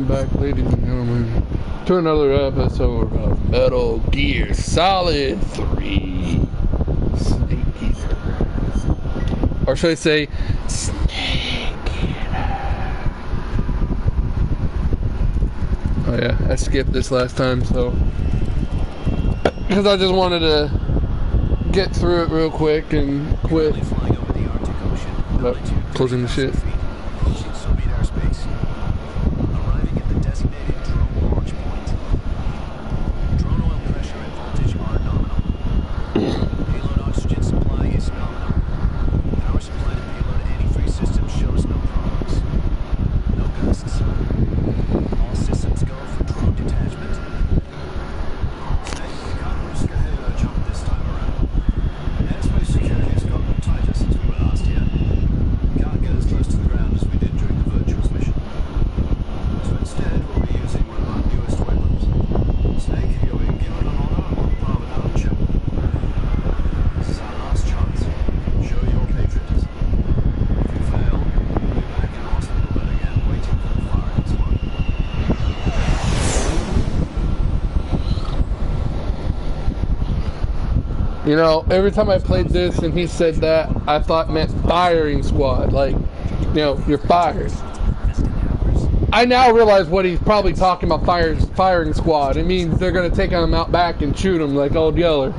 back, ladies and gentlemen, to another episode of Metal Gear Solid 3 Snake Eater. Or should I say, Snake Eater. Oh yeah, I skipped this last time, so... because I just wanted to get through it real quick and quit. But closing the shit. You know, every time I played this and he said that, I thought it meant firing squad. Like, you know, you're fired. I now realize what he's probably talking about, firing squad. It means they're going to take him out back and shoot him like Old Yeller.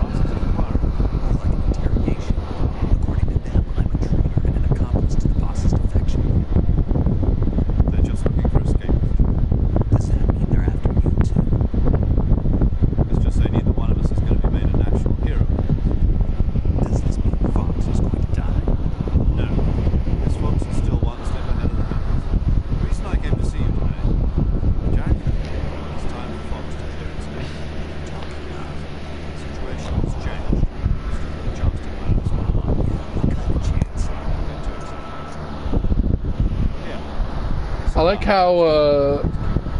I like how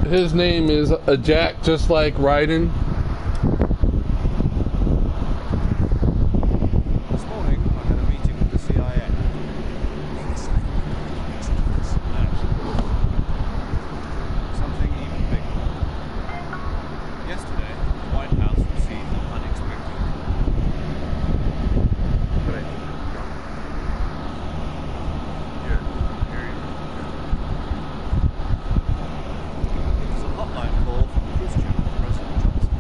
his name is a Jack, just like Raiden. This morning, I had a meeting with the CIA. Something even bigger. Yesterday, the White House received an unexpected hotline call from Khrushchev, President Johnson.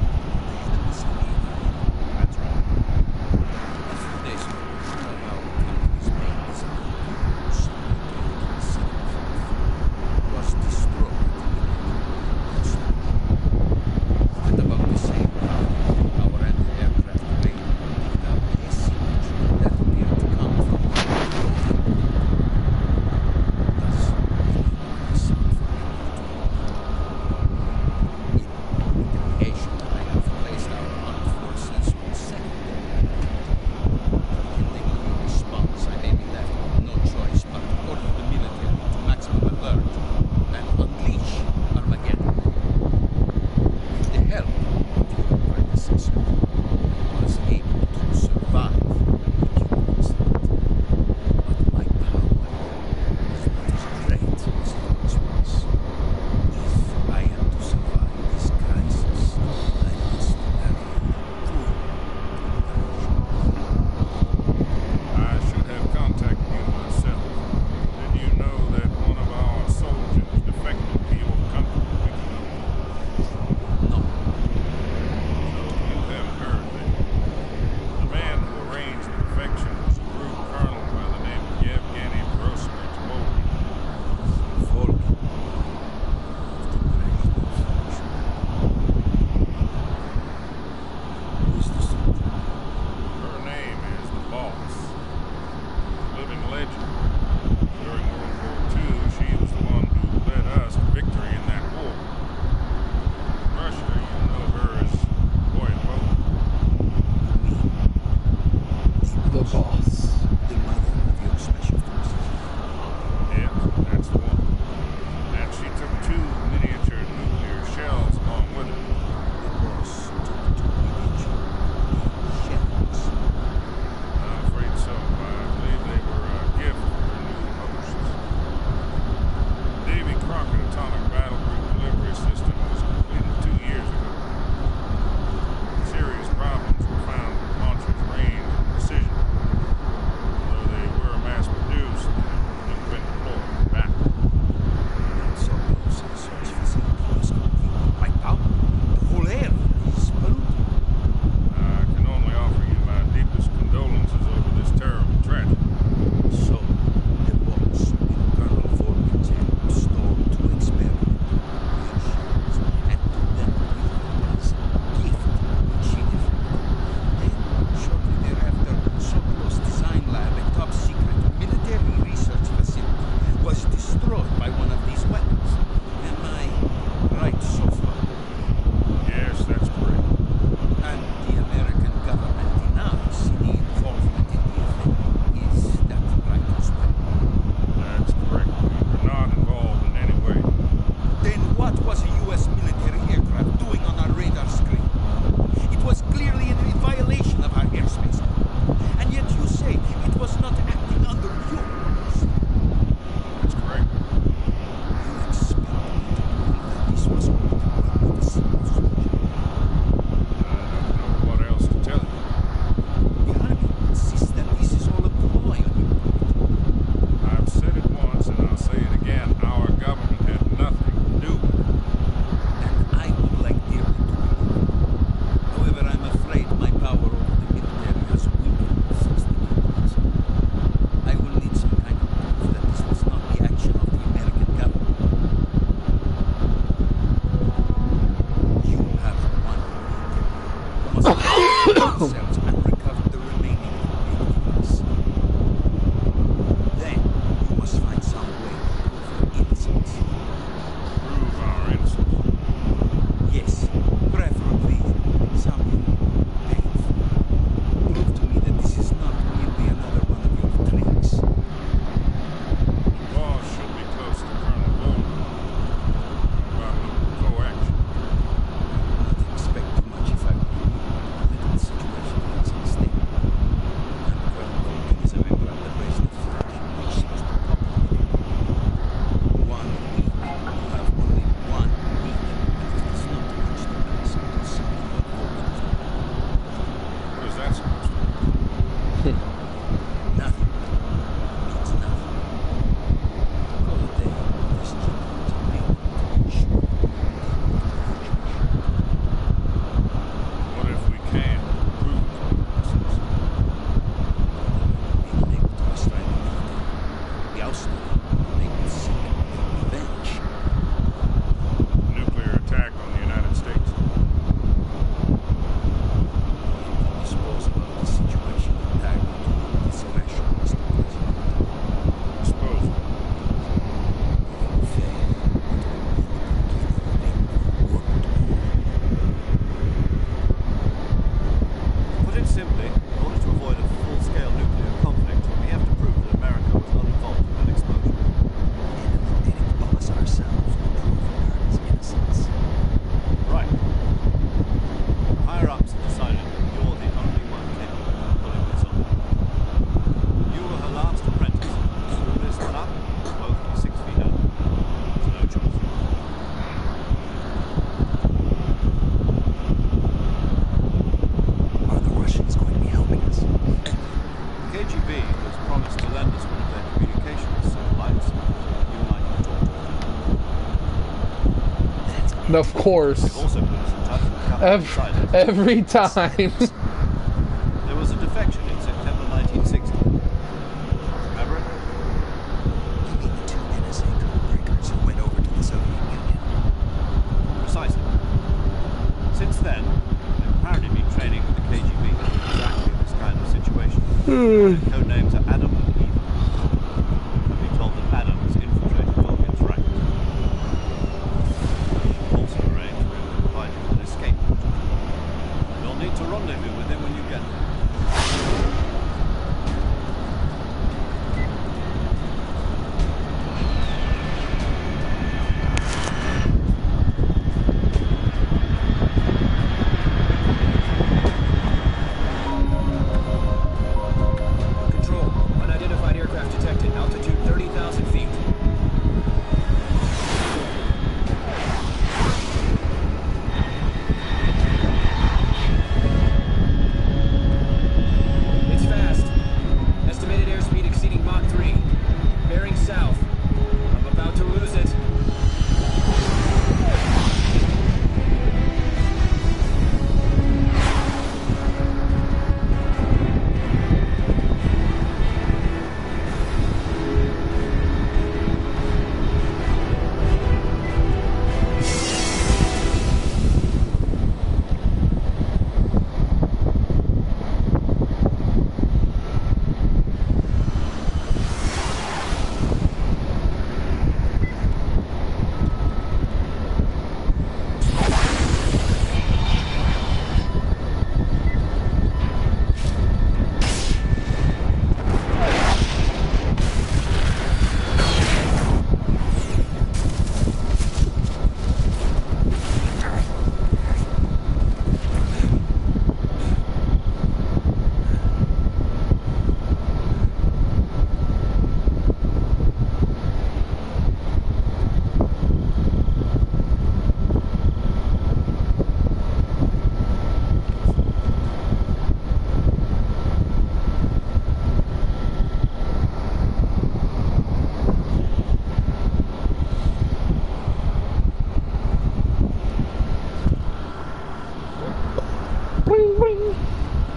cells and recover the remaining ingredients. Then you must find some way to prove your innocence. Prove our innocence. Yes, preferably something painful. Prove to me that this is not merely another one of your tricks. The boss should be close to Colonel Bowman. About local co-action. I would not expect too much if I were you. The situation is at stake. And Colonel Bowman is a member of the President's faction, which seems to complicate it. 1 week. You have only 1 week. And it is not too much to ask to something like focus. What is that supposed to mean? Nothing. Means nothing. Call it a this What if we can't prove our innocence? being able to extract the ousted, they will seek revenge. Nuclear attack on the United States. Disposal of the situation entirely to your discretion, Mr. President. Disposal. Fair, To put it simply, in order to avoid a full-scale nuclear conflict, we have to prove that America was not involved in that explosion. and it us ourselves to prove America's innocence. Right. The higher-ups have decided that you're the only one capable of pulling this off. You were her last apprentice. Screw this one up, both be 6 feet under. There's no choice. Are the Russians going to be helping us? The KGB has promised to lend us one of their communications satellites. You and I can talk to them. That's And of They've course, also put us in touch with a couple of insiders. every time. There was a defection in September 1960. Remember it? you mean the 2 NSA codebreakers who went over to the Soviet Union? Precisely. Since then, they've apparently been training with the KGB for exactly this kind of situation. Their code names are Adam and Eve. I've been told that Adam has infiltrated Wilkins' ranks. Also arranged to provide you with an escape route. You'll need to rendezvous with him when you get there. Control. Unidentified aircraft detected. Altitude 30,000 feet. It's fast. Estimated airspeed exceeding Mach 3. Bearing south. I'm about to lose it.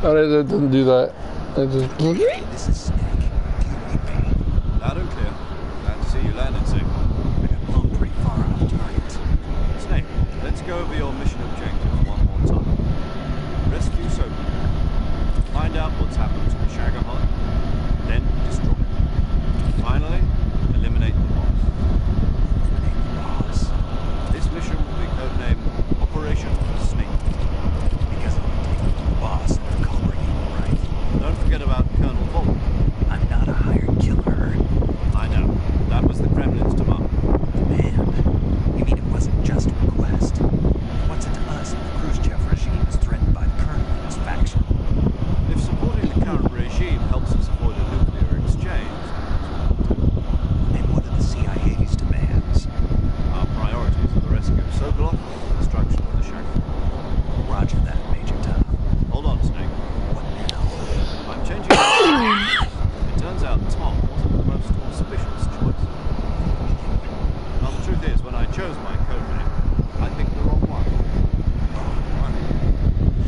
Oh, it doesn't do that. It just. This is Snake. Do you read me? Loud and clear. Glad to see you landed safe. I got blown pretty far out of target. Snake, let's go over your mission objectives one more time. Rescue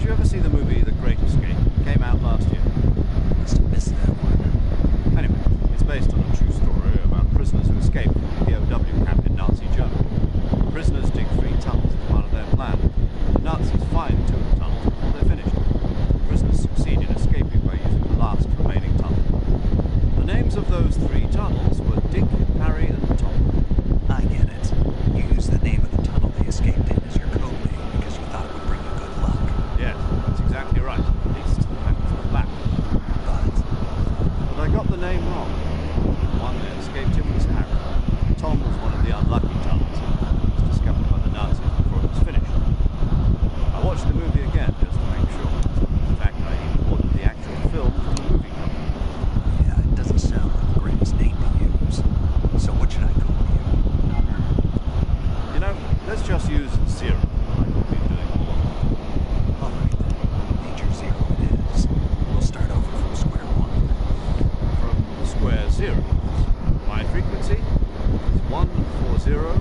you ever see the movie The Great Escape? Came out last year. Must have missed that one. Anyway, it's based on a true story about prisoners who escaped from a POW camp in Nazi Germany. The prisoners dig 3 tunnels as part of their plan. The Nazis find 2 of the tunnels before they're finished. The prisoners succeed in escaping by using the last remaining tunnel. The names of those 3 tunnels were Dick, Harry, and Tom. I get it. You used the name of the tunnel they escaped in as your code name because you thought it would bring you good luck. Yes, that's exactly right. At least that was the plan. But I got the name wrong. The one that escaped him was Harry. Tom was one of the unlucky tunnels. It was discovered by the Nazis before it was finished. I watched the movie again just to make sure. In fact, I even ordered the actual film from the movie company. Yeah, it doesn't sound like the greatest name to use. So what should I call you? You know, let's just use Zero, like we've been doing all along. All right, then. Major Zero it is. We'll start over from square one. From square 0. My frequency is 140.85.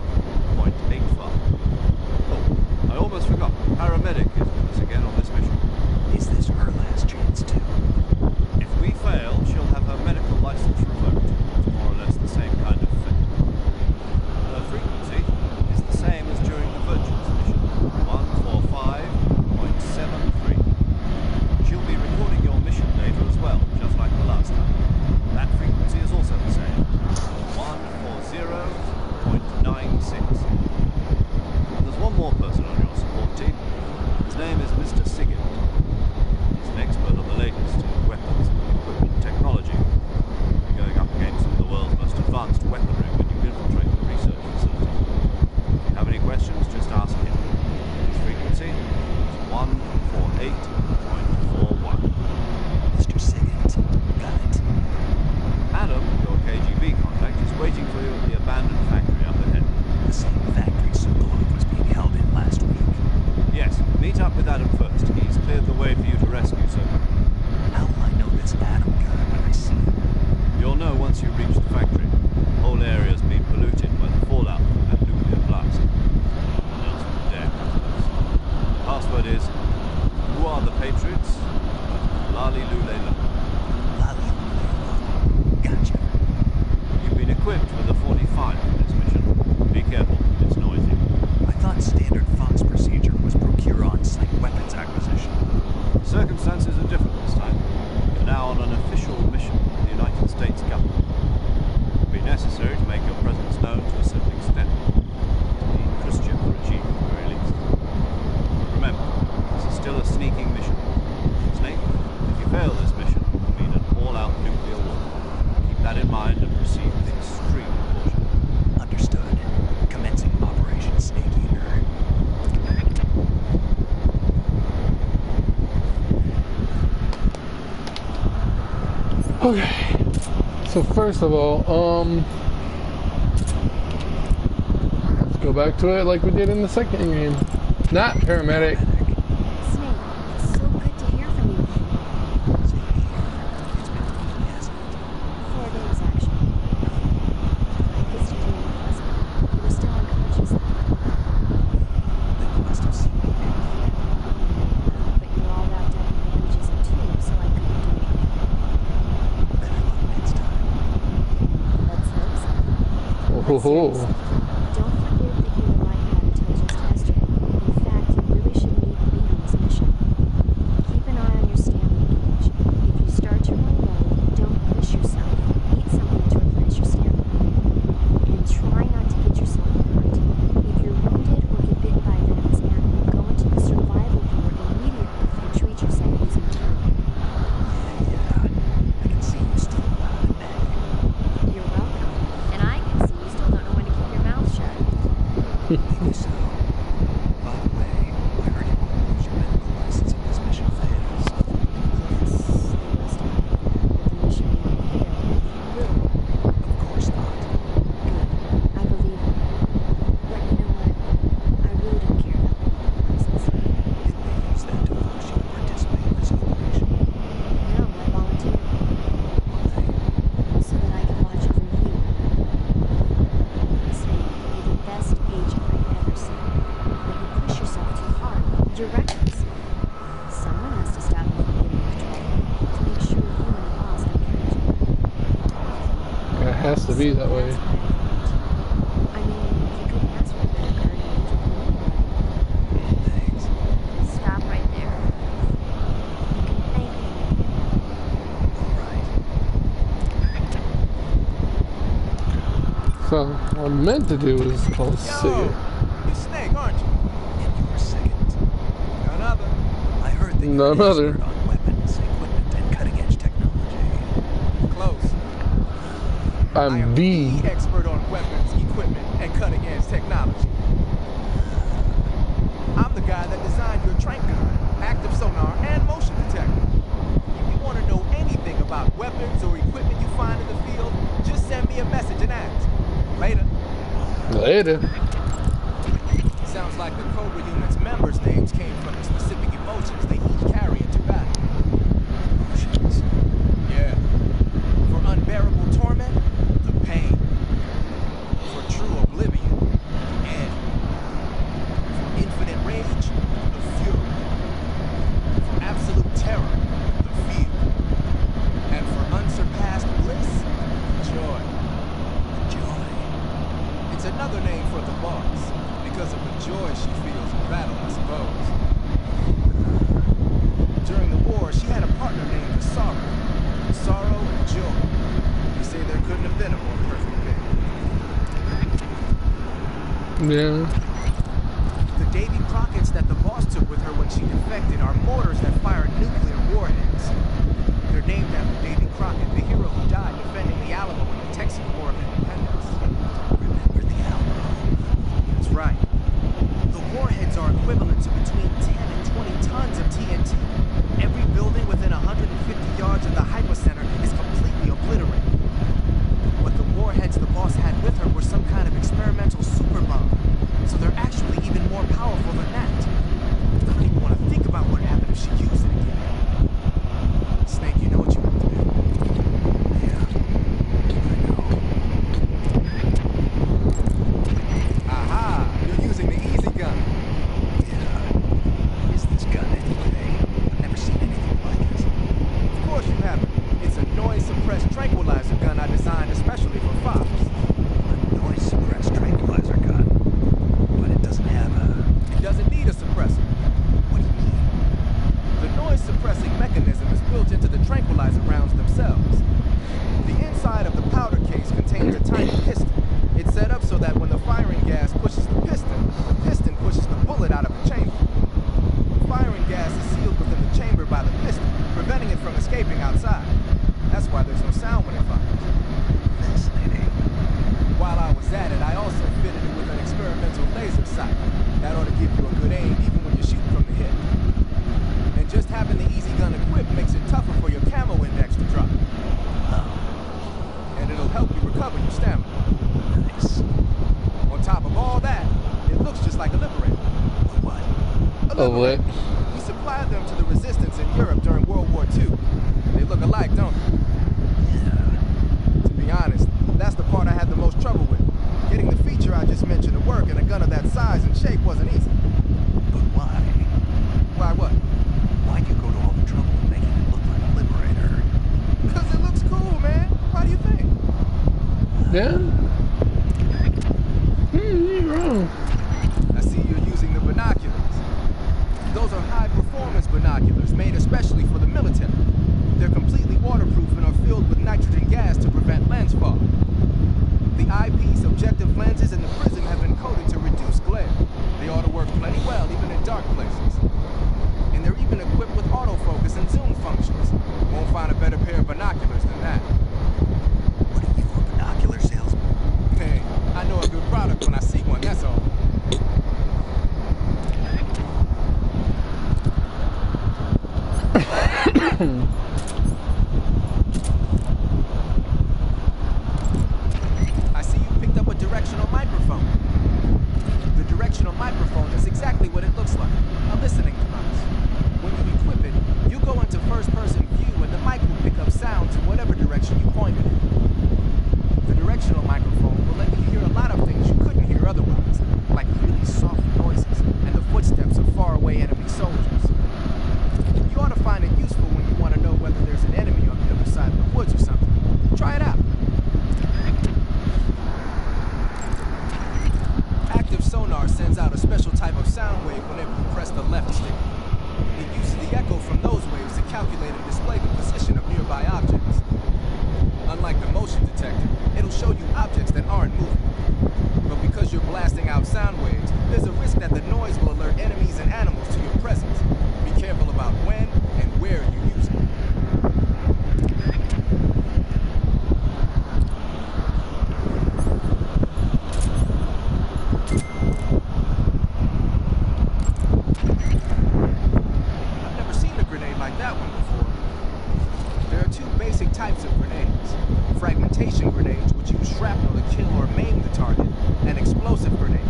Oh, I almost forgot. Paramedic is with us again on this mission. Is this her last chance, too? If we fail, she'll have her medical license revoked. It's more or less the same kind of thing. Her frequency is the same as during the Virgins mission, 145.73. She'll be recording your mission data as well, just like the last time. That frequency is also the same, 140.96. There's one more person on your support team. His name is Mr. Sigurd. He's an expert on the latest in weapons and equipment technology. You're going up against some of the world's most advanced weaponry when you infiltrate the research facility. If you have any questions, just ask him. His frequency is 148.41. Mr. Sigurd. Got it. Adam, your KGB contact, is waiting for you at the abandoned factory up ahead. The same factory Sokolov was being held in last week. Yes, meet up with Adam first. He's cleared the way for you to rescue Sokolov. How will I know this Adam guy when I see him? You'll know once you reach the factory. The whole area's been polluted by the fallout from that nuclear blast. No one else would dare come close. The password is, who are the Patriots? Lali Lulela. Lali. Gotcha. You've been equipped with a 45 for this mission. Be careful, it's noisy. I thought standard Fox procedure was procure on-site weapons acquisition. Circumstances are different this time. You're now on an official mission with the United States government. It will be necessary to make your presence known to a certain extent. The Christian regime, at the very least. Remember, this is still a sneaking mission. Snake, if you fail this mission, it will mean an all-out nuclear war. Keep that in mind and proceed with extreme caution. Understood. Commencing Operation Snake Eater. Okay. So first of all, let's go back to it like we did in the second game. Not paramedic. Snake, it's so good to hear from you again. Same here. It's been a week, hasn't it? 4 days, actually. I pissed you in the hospital. You were still unconscious. Then you must have seen me there. But you were all wrapped up in bandages and tubes, so I couldn't do anything. Better luck next time. Let's hope so. Oh, ho, ho. Don't forget that you were like that until just yesterday. In fact, you really shouldn't even be on this mission. Keep an eye on your stamina gauge. If you start to run low, don't push yourself. Eat something to replenish your stamina. And try not to get yourself hurt. If you're wounded or get bitten by a venomous animal, go into the survival ward immediately and treat yourself using turtle. Yeah. I can see you still alive and bad. You're welcome. And I can see you still don't know when to keep your mouth to be that way. I mean, you couldn't ask for a better guardian angel than me. Thanks. Stop right there. You can thank me. All right. So what I'm meant to do is call Yo, Sig. you Snake, aren't you? And you were second. None other. I heard that None you're an other. expert on weapons, equipment, and cutting-edge technology. Close. I I'm am the the expert on weapons, equipment, and cutting-edge technology. I'm the guy that designed your trank gun, active sonar, and motion detector. If you want to know anything about weapons or equipment you find in the field, just send me a message and ask. Later. later. Sounds like the Cobra unit's members' names came from the specific emotions they each carry into battle. Emotions. Yeah. For unbearable torment, the pain. For true oblivion, the end. For infinite rage, the fury. For absolute terror, the fear. And for unsurpassed bliss, joy. Joy. It's another name for the boss, because of the joy she feels in battle, I suppose. During the war, she had a partner named Sorrow. Sorrow and joy. You say there couldn't have been a more perfect pair. Yeah. The Davy Crockett's that the boss took with her when she defected are mortars that fire nuclear warheads. They're named after Davy Crockett, the hero who died defending the Alamo in the Texan War of Independence. Remember the Alamo. That's right. The warheads are equivalent to between 10 and 20 tons of TNT. Every building within 150 yards of the hypocenter is completely obliterated. But the warheads the boss had with her were some kind of experimental super bomb. So they're actually even more powerful than that. I don't even want to think about what happened if she used it again. Snake, you know what you want to do. Yeah, Aha! You're using the easy gun. yeah. What is this gun anyway? I've never seen anything like it. Of course you haven't. It's a noise-suppressed tranquilizer gun I designed especially for Fox. A noise-suppressed tranquilizer gun. But it doesn't have a... It doesn't need a suppressor. What do you mean? The noise-suppressing mechanism is built into the tranquilizer rounds themselves. The inside of the powder case contains a tiny piston. It's set up so that when the firing gas pushes the piston pushes the bullet out of the chamber. The firing gas is sealed within the chamber by the piston, preventing it from escaping outside. That's why there's no sound when it fires. Fascinating. While I was at it, I also fitted it with an experimental laser sight. That ought to give you a good aim even when you're shooting from the hip. And just having the easy gun equipped makes it tougher for your camo index to drop. And it'll help you recover your stamina. Nice. On top of all that, it looks just like a Liberator. What? A Oh, what? Liberator. We supplied them to the resistance in Europe during World War II. They look alike, don't they? Yeah. To be honest, that's the part I had the most trouble with. Getting the feature I just mentioned to work in a gun of that size and shape wasn't easy. But why? Why what? Why'd you go to all the trouble of making it look like a Liberator? Because it looks cool, man. Why do you think? Yeah. You're wrong. I see you're using the binoculars. Those are high-performance binoculars made especially for the military. They're completely waterproof and are filled with nitrogen gas to prevent lens fog. The eyepiece, objective lenses, and the prism have been coated to reduce glare. They ought to work plenty well, even in dark places. And they're even equipped with autofocus and zoom functions. Won't find a better pair of binoculars than that. What are you, a binocular salesman? Hey, I know a good product when I see one, that's all. I see you picked up a directional microphone. The directional microphone is exactly what it looks like, a listening device. When you equip it, you go into first-person view and the mic will pick up sounds in whatever direction you point it in. The directional microphone will let you hear a lot of things you couldn't hear otherwise, like really soft noises and the footsteps of faraway enemy soldiers. You ought to find it useful when you want to know whether there's an enemy on the other side of the woods or something. Try it out. there's a risk that the noise will alert enemies and animals to your presence. Be careful about when and where you use it. I've never seen a grenade like that one before. There are two basic types of grenades. Fragmentation grenades, which use shrapnel to kill or maim the target, and explosive grenades,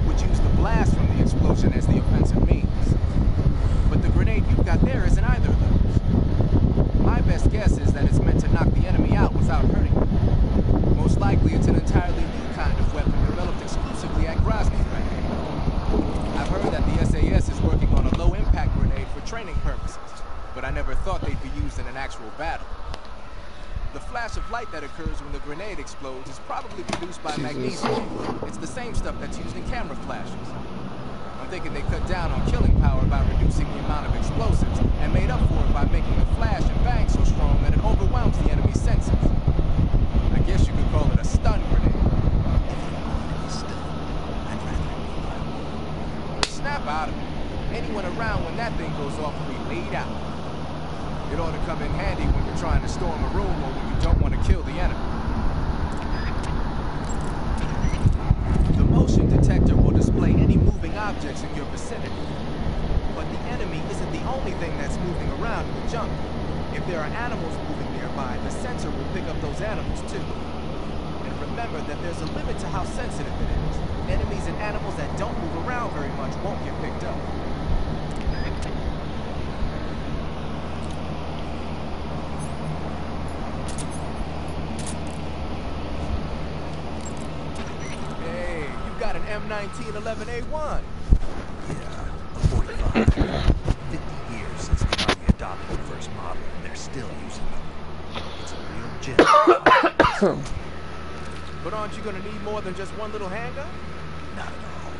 which use the blast from the explosion as the offensive means. But the grenade you've got there isn't either of those. My best guess is that it's meant to knock the enemy out without hurting them. Most likely it's an entirely new kind of weapon developed exclusively at Grozny Grenade. I've heard that the SAS is working on a low-impact grenade for training purposes, but I never thought they'd be used in an actual battle. The flash of light that occurs when the grenade explodes is probably produced by magnesium. It's the same stuff that's used in camera flashes. I'm thinking they cut down on killing power by reducing the amount of explosives and made up for it by making the flash and bang so strong that it overwhelms the enemy's senses. I guess you could call it a stun grenade. Snap out of it. Anyone around when that thing goes off will be laid out. It ought to come in handy when you're trying to storm a room or when you don't want to kill the enemy. The motion detector will display any moving objects in your vicinity. But the enemy isn't the only thing that's moving around in the jungle. If there are animals moving nearby, the sensor will pick up those animals too. And remember that there's a limit to how sensitive it is. Enemies and animals that don't move around very much won't get picked up. M1911A1. Yeah, a 45. 50 years since the Army adopted the first model, and they're still using them. It's a real gem. But aren't you gonna need more than just one little handgun? Not at all.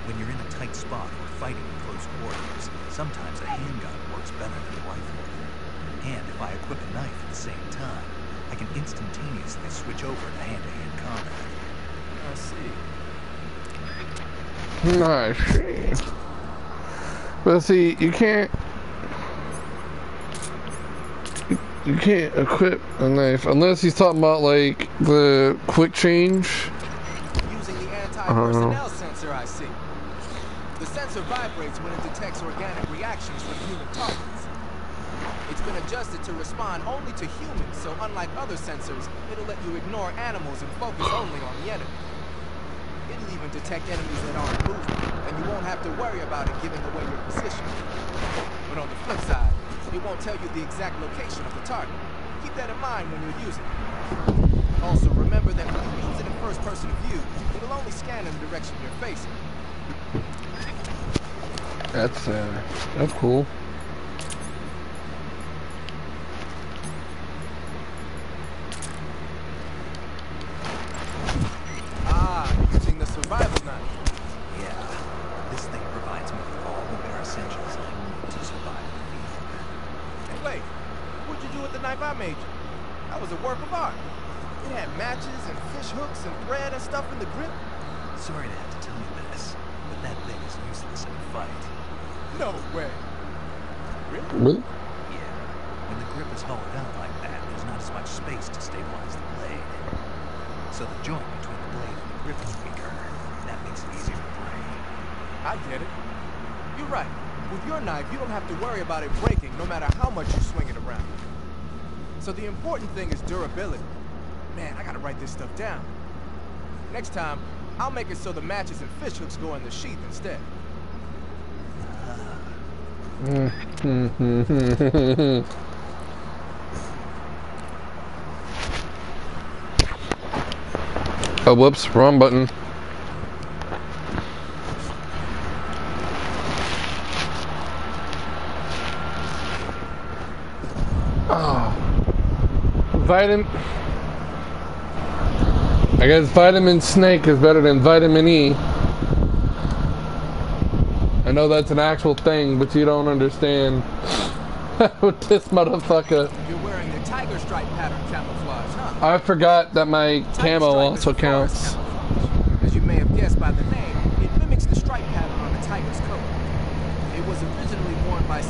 When you're in a tight spot or fighting in close quarters, sometimes a handgun works better than a rifle. And if I equip a knife at the same time, I can instantaneously switch over to hand-to-hand combat. I see. Nice. But see, you can't equip a knife unless he's talking about like the quick change. Using the anti-personnel sensor, I see. The sensor vibrates when it detects organic reactions from human targets. It's been adjusted to respond only to humans, so unlike other sensors, it'll let you ignore animals and focus only on the enemy. It'll even detect enemies that aren't moving, and you won't have to worry about it giving away your position. But on the flip side, it won't tell you the exact location of the target. Keep that in mind when you're using it. Also, remember that when you use it in first-person view, it'll only scan in the direction you're facing. That's cool. Using the survival knife. Yeah, this thing provides me with all the bare essentials I need to survive the field. Hey, wait. What'd you do with the knife I made you? That was a work of art. It had matches and fish hooks and thread and stuff in the grip. Sorry to have to tell you this, but that thing is useless in a fight. No way. Really? Yeah, when the grip is hollowed out like that, there's not as much space to stabilize the blade. So the joint between the blade and the grip is weaker, and that makes it easier to break. I get it. You're right. With your knife, you don't have to worry about it breaking no matter how much you swing it around. So the important thing is durability. Man, I gotta write this stuff down. Next time, I'll make it so the matches and fish hooks go in the sheath instead. Oh, whoops, wrong button. Vitamin. I guess vitamin snake is better than vitamin E. I know that's an actual thing, but you don't understand with this motherfucker. You're wearing the tiger stripe pattern camouflage, huh? I forgot that my Tiger camo stripe also is a forest counts. camouflage. As you may have guessed by the name, it mimics the stripe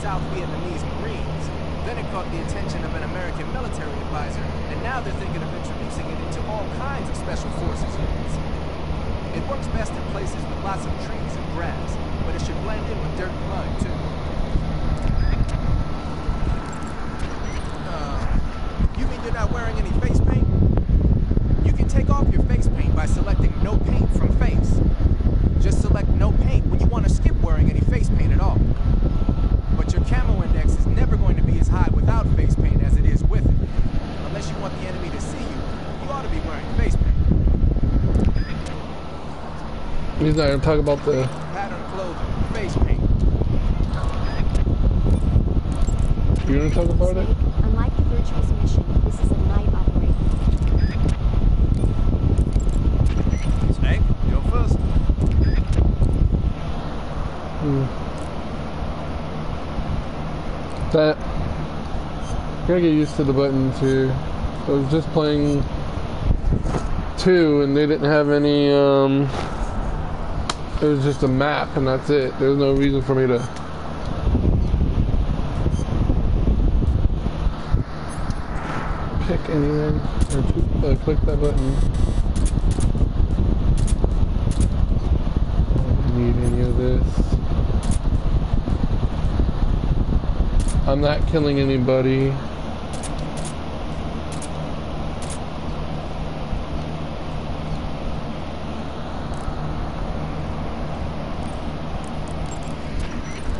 South Vietnamese Marines. Then it caught the attention of an American military advisor, and now they're thinking of introducing it into all kinds of special forces units. It works best in places with lots of trees and grass, but it should blend in with dirt and mud, too. You mean you're not wearing any face paint? You can take off your face paint by selecting no paint from face. Just select no paint when you want to skip wearing any face paint at all. But your camo index is never going to be as high without face paint as it is with it. Unless you want the enemy to see you, you ought to be wearing face paint. He's not gonna talk about the Pattern clothing, face paint. You wanna talk about it? Unlike the Virtuous mission, this is a night operation. Snake, you're first. That gotta get used to the buttons here. I was just playing 2 and they didn't have any it was just a map and that's it. There's no reason for me to pick anything or click that button. I don't need any of this. I'm not killing anybody.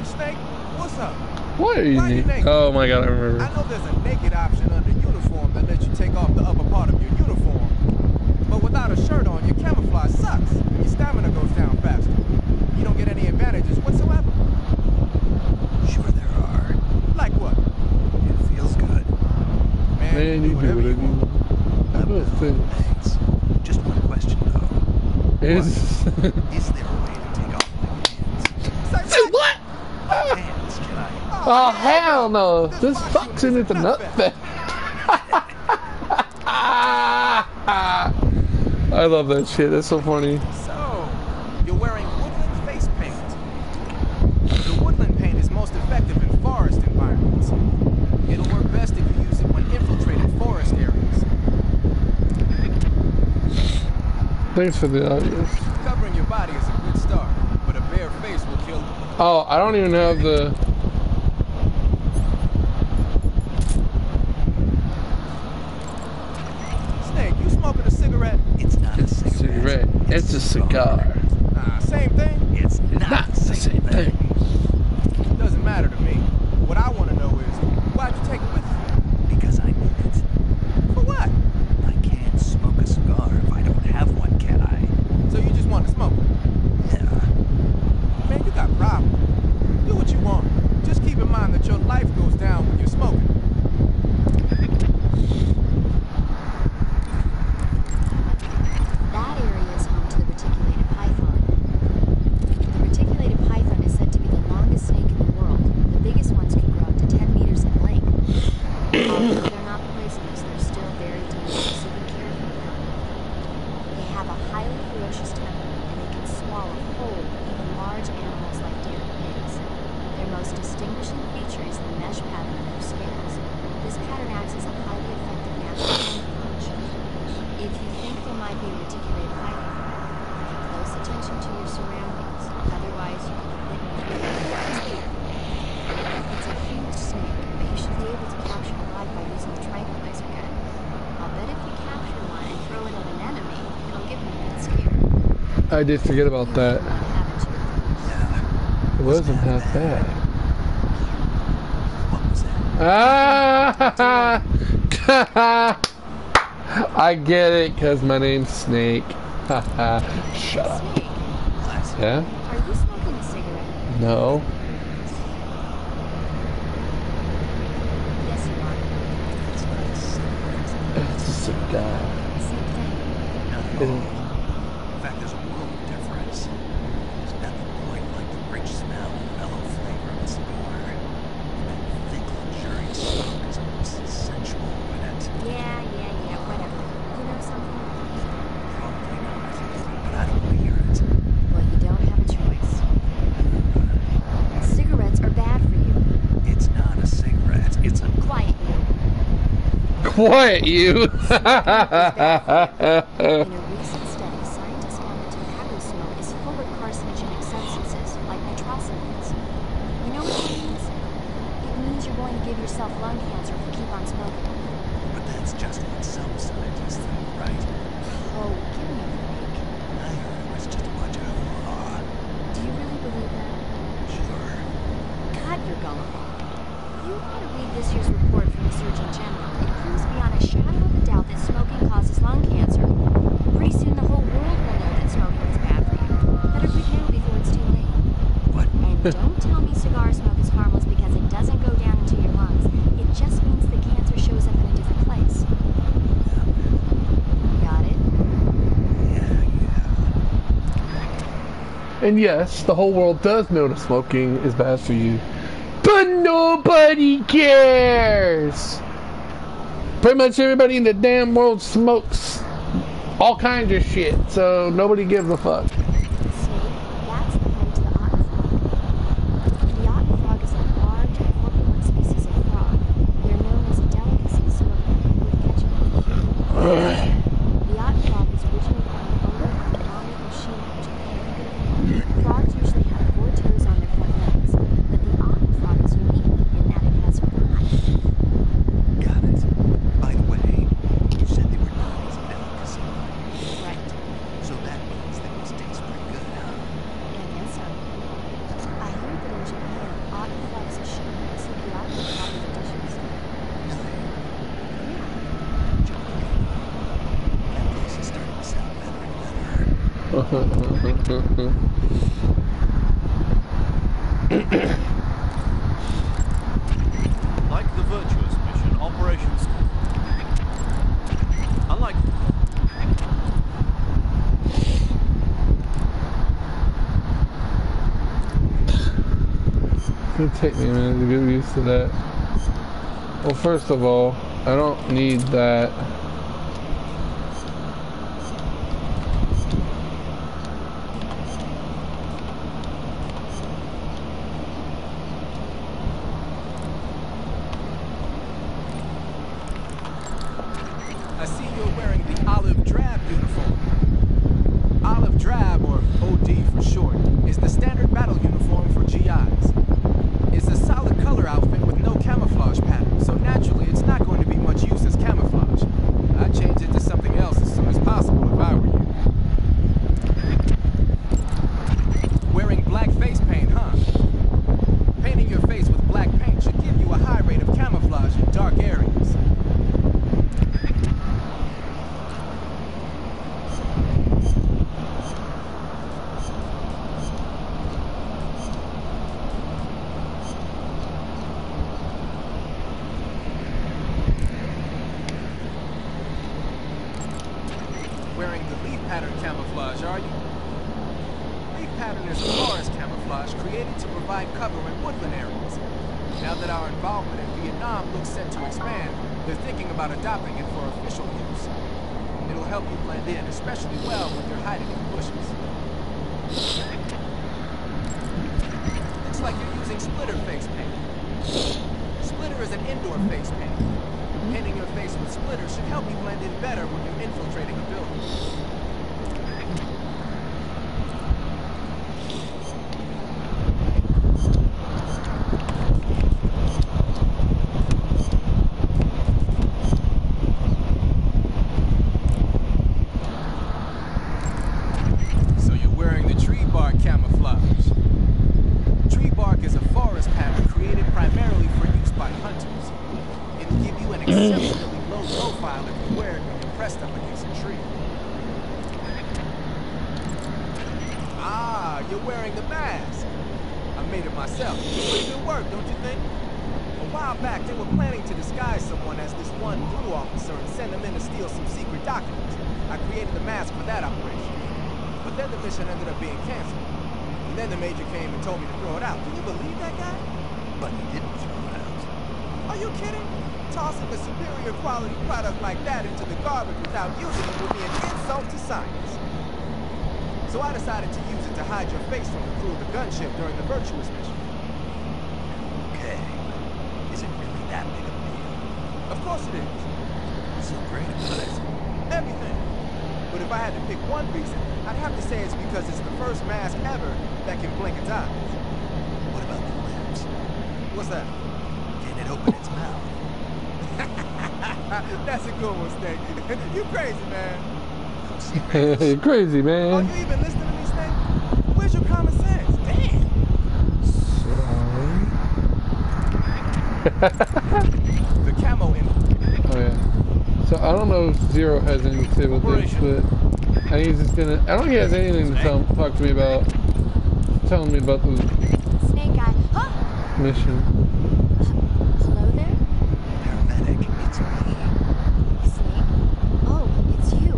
Snake, what's up? What are you Why are you doing? naked? Oh my god, I remember. I know there's a naked option under uniform that lets you take off the upper part of your uniform. But without a shirt on, your camouflage sucks, and your stamina goes down faster. You don't get any advantages whatsoever. Sure there are. Like what? It feels good. Man, you do whatever you want. I don't think. Thanks. Just one question though. Is Is there a way to take off my pants? Say what? Pants, can I? Oh hell no! This fucks into the nutbag. I love that shit. That's so funny. So, you're wearing woodland face paint. The woodland paint is most effective in forest environments. It'll work best if you use it when infiltrating forest areas. Thanks for the audience. Covering your body is a good start, but a bare face will kill you. Oh, I don't even have the. Snake, you smoking a cigarette? It's not a cigarette. It's a cigar. Same thing? It's not the same thing. Doesn't matter to me. What I want to know is, why'd you take it with you? Because I need it. For what? I can't smoke a cigar if I don't have one, can I? So you just want to smoke? Yeah. Man, you got problems. Do what you want. Just keep in mind that your life goes down when you're smoking. That area is home to the reticulated python. The reticulated python is said to be the longest snake in the world. The biggest ones can grow up to 10 meters in length. Although they're not poisonous, they're still very dangerous, so be careful with them. They have a highly ferocious temper, and they can swallow whole, even large animals like deer and pigs. Their most distinguishing feature is the mesh pattern of their scales. This pattern acts as a highly effective natural camouflage. If you think there might be a reticulated python, pay close attention to your surroundings. Otherwise, you can get bitten. It's a huge snake, but you should be able to capture it alive by using the tranquilizer gun. I'll bet if you capture one and throw it at an enemy, it'll give him a good scare. I did forget about that. Haven't you? Yeah. It wasn't half bad. What was that? Ah! I get it, cause my name's Snake. Haha. Shut up. Snake, Classic. Yeah? are you smoking a cigarette? No. Yes, you are. It's not a cigarette. It's a cigar. Same thing. Not at all. In fact, there's a world of difference. There's nothing quite like the rich smell and mellow flavor of a cigar. And that thick, luxurious smoke is almost sensual in it. Yeah, whatever. You know something? Probably not, but I don't want to hear it. Well, you don't have a choice. Cigarettes are bad for you. Quiet, you. In a recent study, scientists found that tobacco smoke is full of carcinogenic substances, like nitrosamines. You know what that means? It means you're going to give yourself lung cancer if you keep on smoking. But that's just what some scientists think, right? Oh, give me a break. I heard it was just a bunch of hurrah. Do you really believe that? Sure. God, you're gullible. You want to read this year's report from the Surgeon General. It proves beyond a shadow of a doubt that smoking causes lung cancer. Pretty soon the whole world will know that smoking is bad for you. Better quit now before it's too late. What? And don't tell me cigar smoke is harmless because it doesn't go down into your lungs. It just means the cancer shows up in a different place. Got it? Yeah. And yes, the whole world does know that smoking is bad for you. But nobody cares! Pretty much everybody in the damn world smokes all kinds of shit, so nobody gives a fuck. Snake, that's the home to the otter frog. The otter frog is a large and corpulent species of frog. They're known as a delicacy, so it might be worth catching them. The otter frog was originally found only on Maui, Oshima, Japan. Frogs usually have 4 toes on their front legs, but the otter frog is unique in that it has 5. Got it. By the way, you said they were known as a delicacy. Right. So that means they must taste pretty good, huh? I guess so. I heard that in Japan, otter frog sashimi is the popular dishes. Really? Yeah. That place is starting to sound better and better. Like the Virtuous mission, operations. Unlike It'll take me a minute to get used to that. Well, first of all, I don't need that. I see you're wearing the olive drab uniform. Olive drab, or OD for short, is the standard battle uniform for GIs. It's a solid color outfit with no camouflage pattern, so naturally it's not going to be much use as camouflage. I'd change it to something else as soon as possible if I were you. Wearing black face paint, huh? Painting your face with black paint should give you a high rate of camouflage in dark areas. Wearing the leaf pattern camouflage, are you? Leaf pattern is a forest camouflage created to provide cover in woodland areas. Now that our involvement in Vietnam looks set to expand, they're thinking about adopting it for official use. It'll help you blend in, especially well when you're hiding in bushes. Looks like you're using splitter face paint. Splitter is an indoor face paint. Painting your face with splitter should help you blend in better when you're infiltrating a building. So you're wearing the tree bark camouflage. Tree bark is a forest pattern created primarily for use by hunters. It'll give you an exceptionally low profile if you wear it when you're pressed up against a tree. Ah, you're wearing the mask. I made it myself. Pretty good work, don't you think? A while back, they were planning to disguise someone as this one blue officer and send them in to steal some secret documents. I created the mask for that operation. But then the mission ended up being canceled. And then the major came and told me to throw it out. Can you believe that guy? But he didn't throw it out. Are you kidding? Tossing a superior quality product like that into the garbage without using it would be an insult to science. So I decided to use it to hide your face from the crew of the gunship during the Virtuous mission. Okay. Is it really that big of a deal? Of course it is. if I had to pick one reason, I'd have to say it's because it's the first mask ever that can blink its eyes. What about the lips? What's that? Can it open its mouth? That's a good one, Snake. You crazy, man. I'm serious. You're crazy, Oh, man. you even listening to me, Snake? Where's your common sense? Damn. The camo in. Oh yeah. So I don't know if Zero has anything to say about this, but I think he's just gonna. I don't think he has anything to talk to me about. Telling me about the Snake Eye. Huh? mission. Hello there? Paramedic, it's me. Snake? Oh, it's you.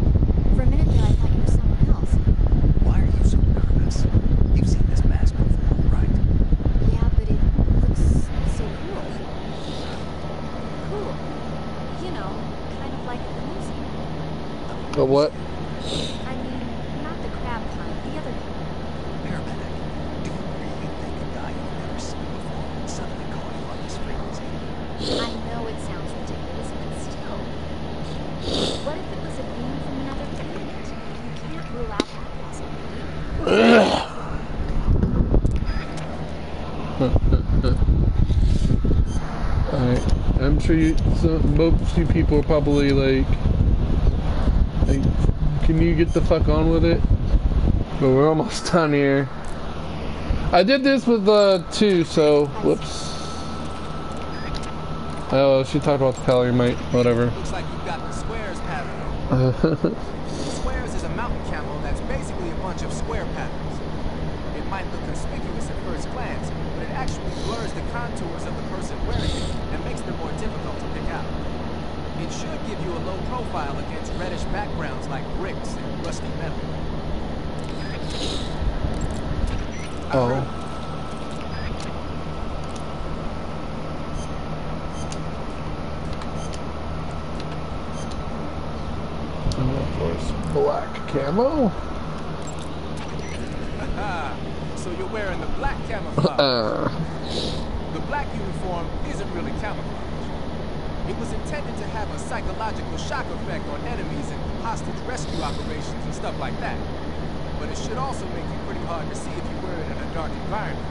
For a minute there, I thought you were someone else. Why are you so nervous? You've seen this mask before, right? Yeah, but it looks so cool. Cool. You know, kind of like at the museum. But what? I mean, not the crab kind, the other kind. Paramedic, do you really think a guy you've never seen before would suddenly call you on this frequency? I know it sounds ridiculous, but still. What if it was a being from another planet? You can't rule out that possibility. Alright. I'm sure most you people are probably like, can you get the fuck on with it? But we're almost done here. I did this with 2, so whoops. Oh, she talked about the Calamite, whatever. Looks like you've got the squares pattern. Squares is a mountain camo that's basically a bunch of square patterns. It might look conspicuous at first glance, but it actually blurs the contours of the person wearing it and makes them more difficult to pick out. It should give you a low profile against reddish backgrounds like bricks and rusty metal. Oh. And of course, black camo. So you're wearing the black camouflage. The black uniform isn't really camouflage. It was intended to have a psychological shock effect on enemies in hostage rescue operations and stuff like that. But it should also make you pretty hard to see if you wear it in a dark environment.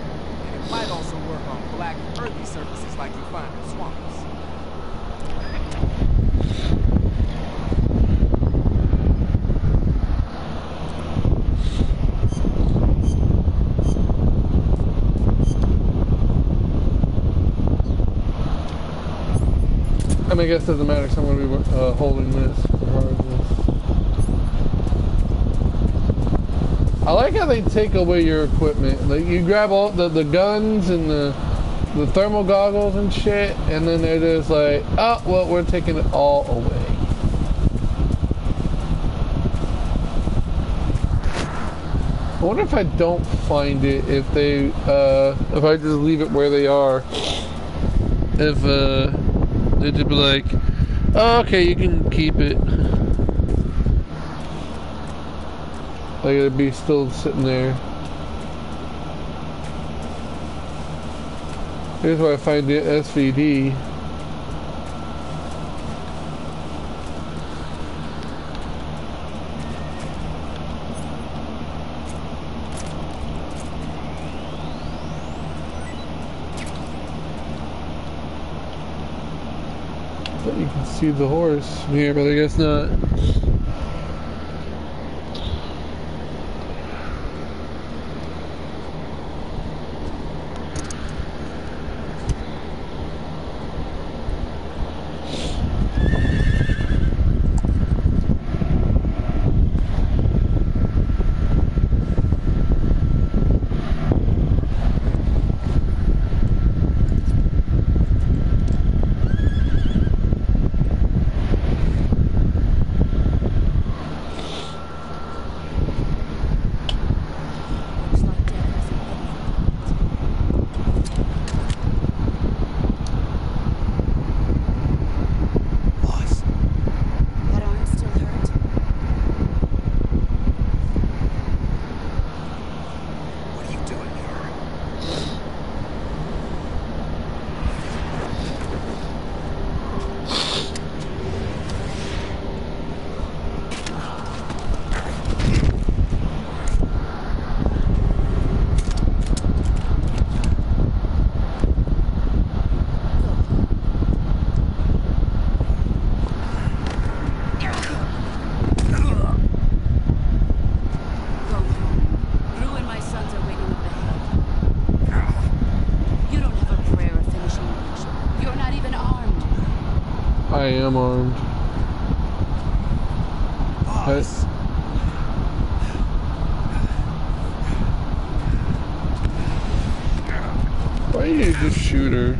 And it might also work on black, earthy surfaces like you find in swamps. I mean, I guess it doesn't matter because I'm going to be holding this. I like how they take away your equipment. Like, you grab all the guns and the thermal goggles and shit, and then they're just like, oh, well, we're taking it all away. I wonder if I don't find it, if they, if I just leave it where they are, if, they'd just be like, oh, okay, you can keep it. Like, it'd be still sitting there. Here's where I find the SVD. But you can see the horse from here, but I guess not. I am armed. Boss. Why do you just shoot her?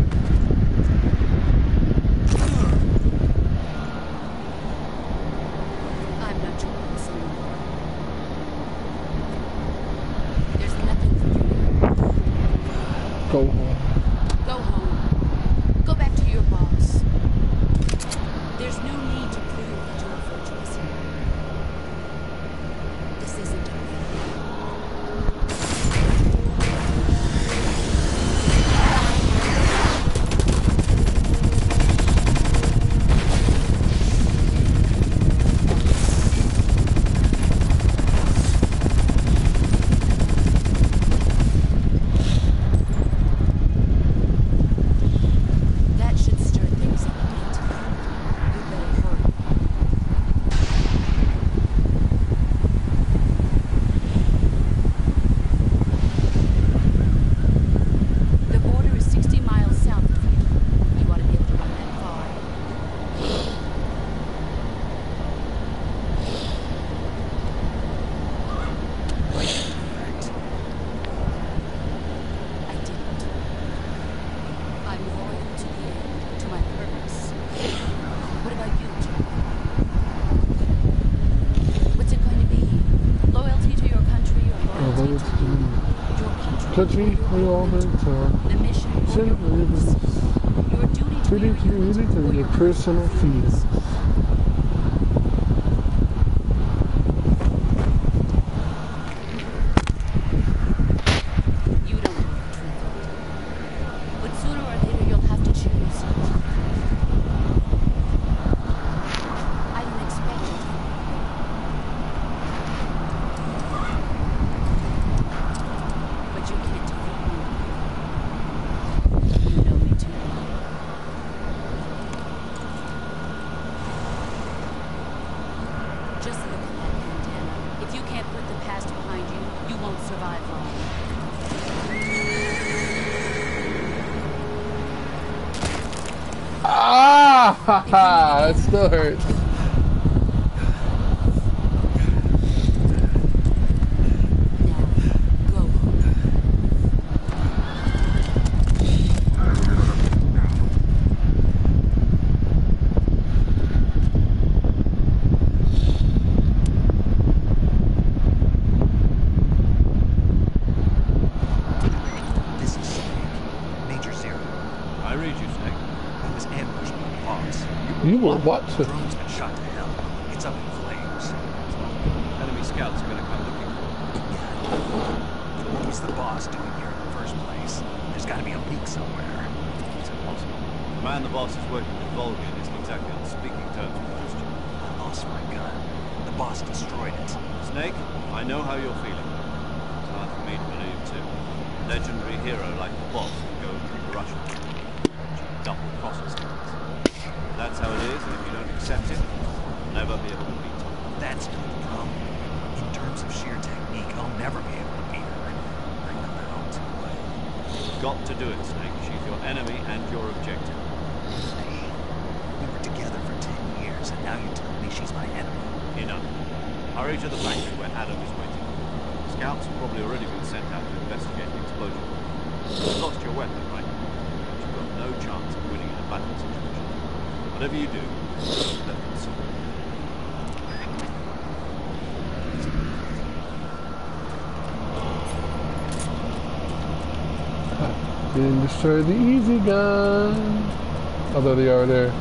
I'm not your boss anymore. There's nothing for you to do. Go home. Go home. Go back to your boss. There's no need to prove that you're virtuous here. This isn't over. That should stir things up a bit. You better hurry. The border is 60 miles south of here. You ought to be able to run that far. I didn't. I'm loyal to the end, to my purpose. What about you, Joe? What's it going to be? Loyalty to your country or loyalty to you? Your country. Country, we all The mission or your purpose. Your duty to your unit or your personal feelings. You don't know the truth. But sooner or later you'll have to choose. I didn't expect it. But you can't defeat me. You know me too well. Just look at that bandana. If you can't put the past behind you, you won't survive long. Ah! Ha, ha, that still hurts. Now, go. This is Snake. Major Zero. I read you, Snake. I was ambushed by the boss. You were what? The drone's been shot to hell. It's up in flames. Enemy scouts are going to come looking for it. What was the boss doing here in the first place? There's got to be a leak somewhere. It's impossible. The man the boss is working with Volgin isn't exactly on speaking terms with Christian. I lost my gun. The boss destroyed it. Snake, I know how you're feeling. It's hard for me to believe, too. A legendary hero like the boss would go to the Russians. Double crosses. That's how it is, and if you don't accept it, you'll never be able to beat her. That's not the problem. In terms of sheer technique, I'll never be able to beat her. Bring them out. You've got to do it, Snake. She's your enemy and your objective. We were together for 10 years, and now you tell me she's my enemy. Enough. Hurry to the factory where Adam is waiting. Scouts have probably already been sent out to investigate the explosion. You've lost your weapon, right? But you've got no chance of winning in a battle situation. Whatever you do, let them see. Didn't destroy the easy gun. Although they are there.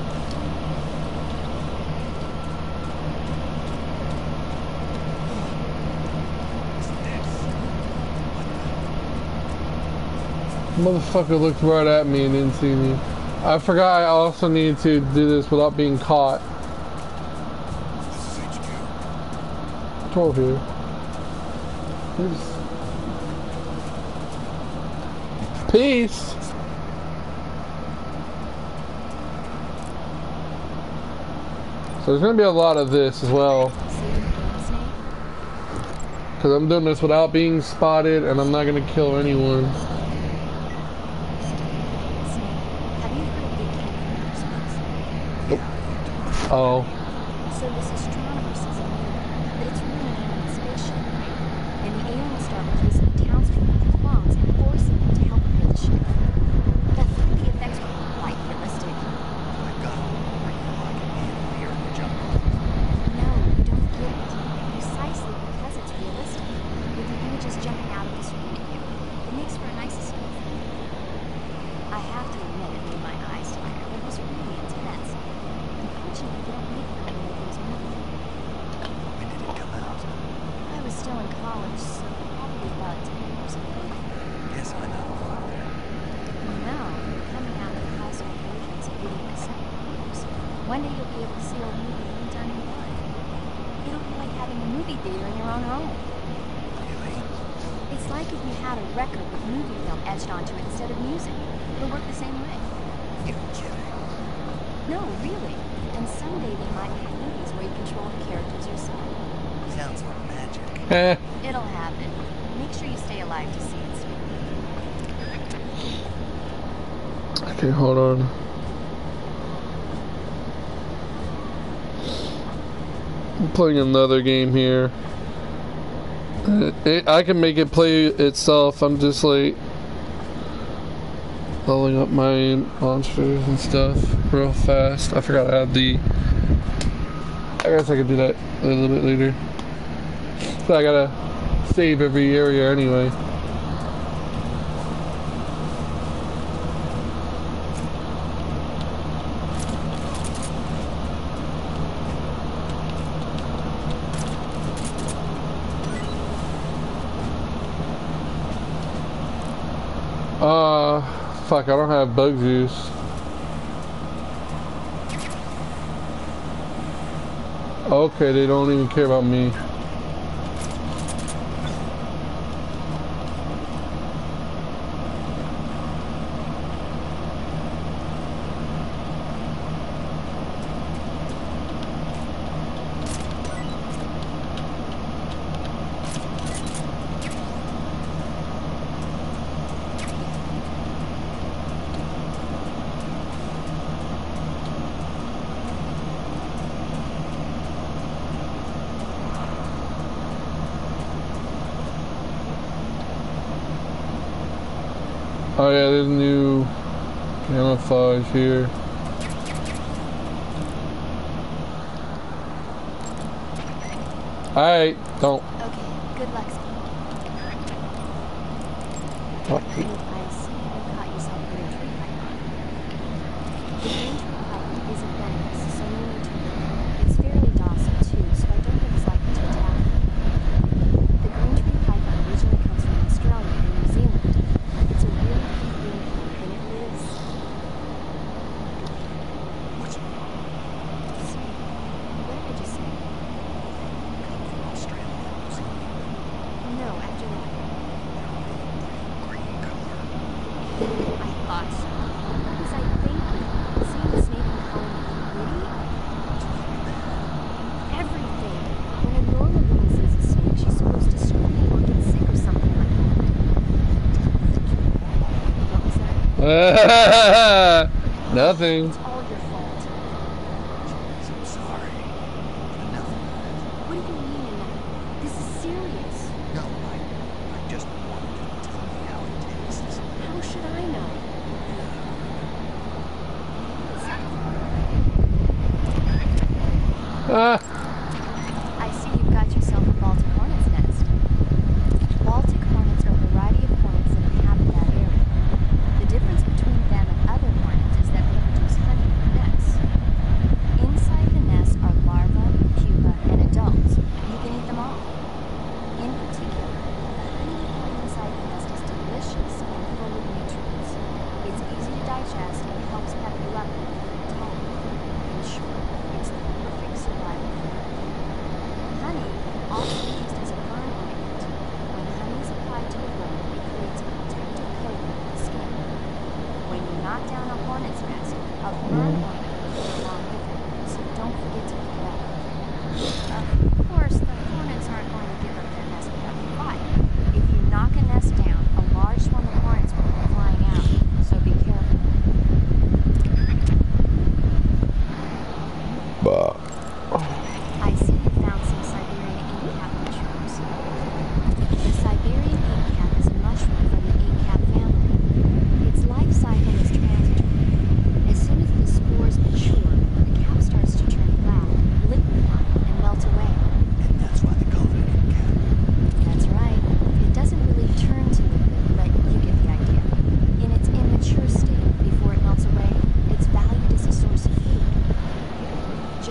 Motherfucker looked right at me and didn't see me. I forgot I also need to do this without being caught. This is HQ. 12 here. Peace. So there's gonna be a lot of this as well. Because I'm doing this without being spotted and I'm not gonna kill anyone. Have you heard of Big Cat Industries? Nope. Oh. So this astronomer says a mirror, but it's really an alien spaceship. And the aliens start replacing the townspeople with clones and forcing them to help repair the ship. The 3D effects were quite realistic. My God, are you locking me in here in the jungle? No, you don't get it. Precisely because it's realistic. With the images jumping out of the screen at you, it makes for a nice escape. I have to admit it made my eyes tired. It was really intense. Unfortunately, they don't make them like those movies. When did it come out? I was still in college, so probably about 10 years ago. Guess I'm out of luck there. Now, you're coming out with household versions of video cassette players. One day you'll be able to see old movies anytime you want. It'll be like having a movie theater in your own home. Really? It's like if you had a record with movie film etched onto it instead of music. It'll work the same way. You're kidding. No, really. And someday they might make movies where you control the characters yourself. Sounds like magic. Eh. It'll happen. Make sure you stay alive to see it soon. Okay, hold on. I'm playing another game here. I can make it play itself. I'm just like leveling up my monsters and stuff real fast. I forgot I had the. I guess I could do that a little bit later. But I gotta save every area anyway. Fuck, I don't have bug juice. Okay, they don't even care about me. Oh yeah, there's new camouflage here. Alright, don't. Okay, good luck, Steve. Fuck you. I see you've caught yourself a green tree python. The green tree python isn't venomous, so no need to worry. It's fairly docile too, so I don't think it's likely to attack you. The green tree python originally comes from Australia and New Zealand. It's a really cute green color, and it lives. What's wrong? So, what did I just say? Come from Australia, New Zealand. No, after that. Green color. I thought so. Because I think seeing the snake and calling it pretty? Everything. When a normal woman sees a snake, she's supposed to scream or get sick or something like that. What was that? Nothing. It's all your fault. Jeez, I'm sorry. Enough of that. What do you mean enough? This is serious. No, I just wanted you to tell me how it tastes. How should I know? Ah, I see you've got yourself a Baltic hornet's nest. Baltic hornets are a variety of hornets that inhabit that area. The difference between them and other hornets is that they produce honey in their nests. Inside the nest are larvae, pupa, and adults. You can eat them all. In particular, the honey you find inside the nest is delicious and full of nutrients. It's easy to digest and helps pep you up when you feel tired. In short, it's the perfect survival food.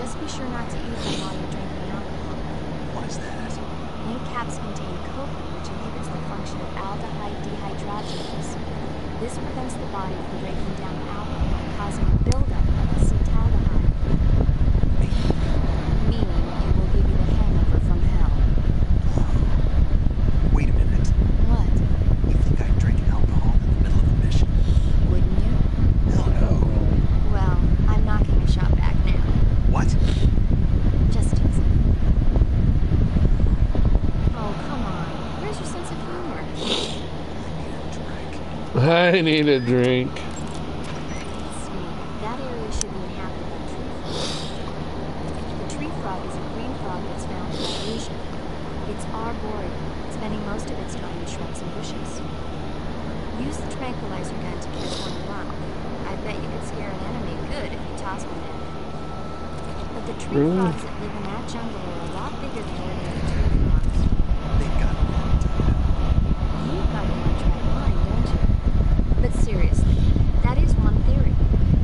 Just be sure not to eat them while you're drinking alcohol. What is that? Ink caps contain cocaine, which inhibits the function of aldehyde dehydrogenase. This prevents the body from breaking down alcohol, causing a buildup of acetaldehyde. Meaning it will give you the hangover from hell. Wait a minute. What? You think I'd drink alcohol in the middle of a mission? Wouldn't you? Hell no. Well, I'm knocking a shot back now. What? Just teasing. Oh, come on. Where's your sense of humor? I need a drink. Sweet. That area should be inhabited by tree frogs. The tree frog is a green frog that's found in Asia. It's arboreal, spending most of its time in shrubs and bushes. Use the tranquilizer gun to catch one alive. I bet you could scare an enemy good if you toss one at it. But the tree frogs that live in that jungle are a lot bigger than ordinary tree frogs. They've got me. You've got one track mind, don't you? But seriously, that is one theory.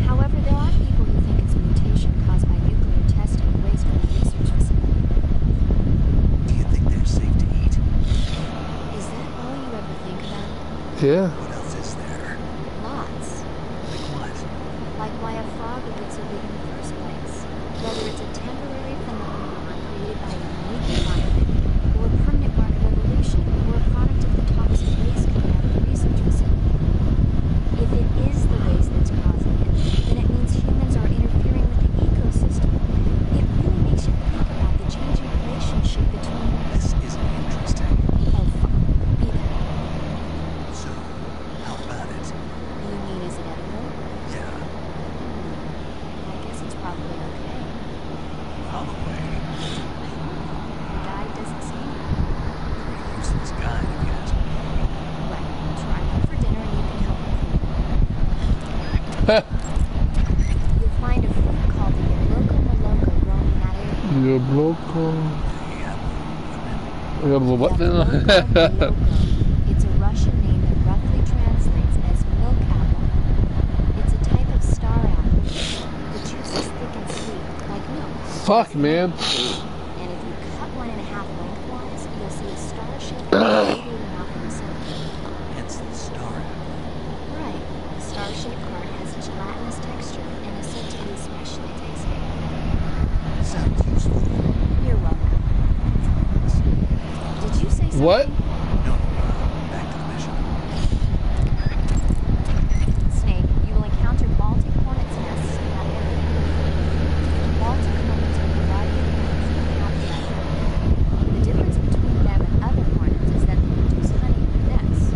However, there are people who think it's a mutation caused by nuclear testing waste from a research facility. Do you think they're safe to eat? Is that all you ever think about? Yeah. What else is there? Lots. Like what? Like why a frog would get so big in the first place. Whether it's a temporary phenomenon created by a unique environment, or a permanent mark of evolution, or a product of the toxic waste coming out of the research facility. If it is the waste that's causing it, then it means humans are interfering with the ecosystem. It really makes you think about the changing relationship between... This isn't interesting. Oh, fine. Be that. So, how about it? You mean is it edible? Yeah, I guess it's probably okay. probably. Your guide doesn't seem... Pretty useless guy, if you ask me. Well, try one for dinner and you can help me clean. You'll find a fruit called the Yabloco Maloko grown in that area. Your bloco. Yeah, What Yabloco Maloko. It's a Russian name that roughly translates as milk apple. It's a type of star apple. The juice is thick and sweet, like milk. Fuck, man. And if you cut one in half lengthwise, you'll see a star-shaped radiating out from the center. hence the star. Right. The star-shaped part has a gelatinous texture and is said to be especially tasty. Sounds useful. You're welcome. Did you say something? What? No, back to the mission. Snake, you will encounter Baltic hornets' nests in that area. Baltic hornets are divided hornets that have that. The difference between them and other hornets is that they produce honey in their nests.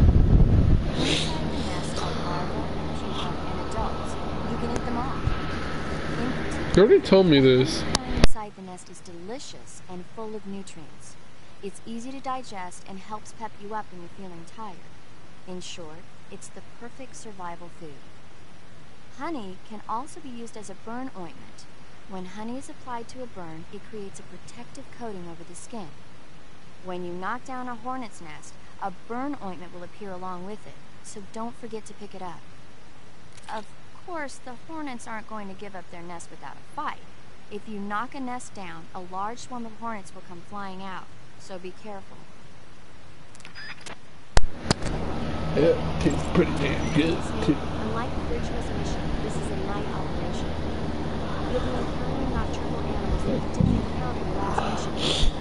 Inside the nest are larvae, pupa, and adults. You can eat them all. In particular, You already told me this. the honey inside the nest is delicious and full of nutrients. It's easy to digest and helps pep you up when you're feeling tired. In short, it's the perfect survival food. Honey can also be used as a burn ointment. When honey is applied to a burn, it creates a protective coating over the skin. When you knock down a hornet's nest, a burn ointment will appear along with it, so don't forget to pick it up. Of course, the hornets aren't going to give up their nest without a fight. If you knock a nest down, a large swarm of hornets will come flying out, so be careful. Yeah, tastes pretty damn good. Snake, unlike the Virtuous mission, this is a night operation. You'll be encountering nocturnal animals that you didn't encounter in the last mission.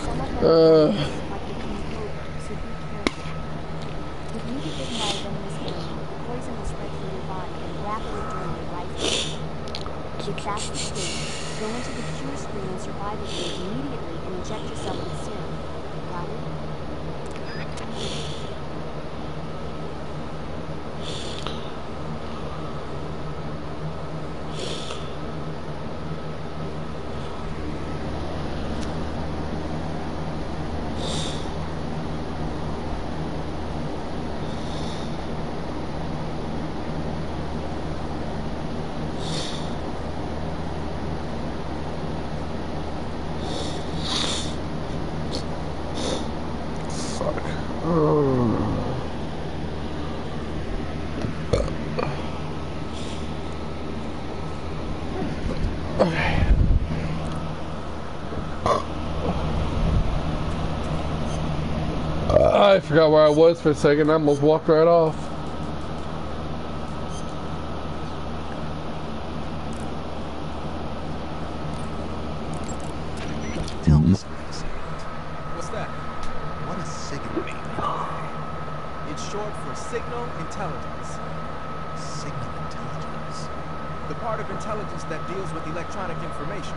Some of them are venomous, like the king cobra, so be careful. If you get bitten by a venomous animal, the poison will spread through your body and rapidly drain your life force. If that's the case, go into the cure screen and survival phase immediately and inject yourself with serum. Got it? I forgot where I was for a second. I almost walked right off. Tell me something, Sigint. What's that? What does Sigint mean? It's short for signal intelligence. Signal intelligence. The part of intelligence that deals with electronic information.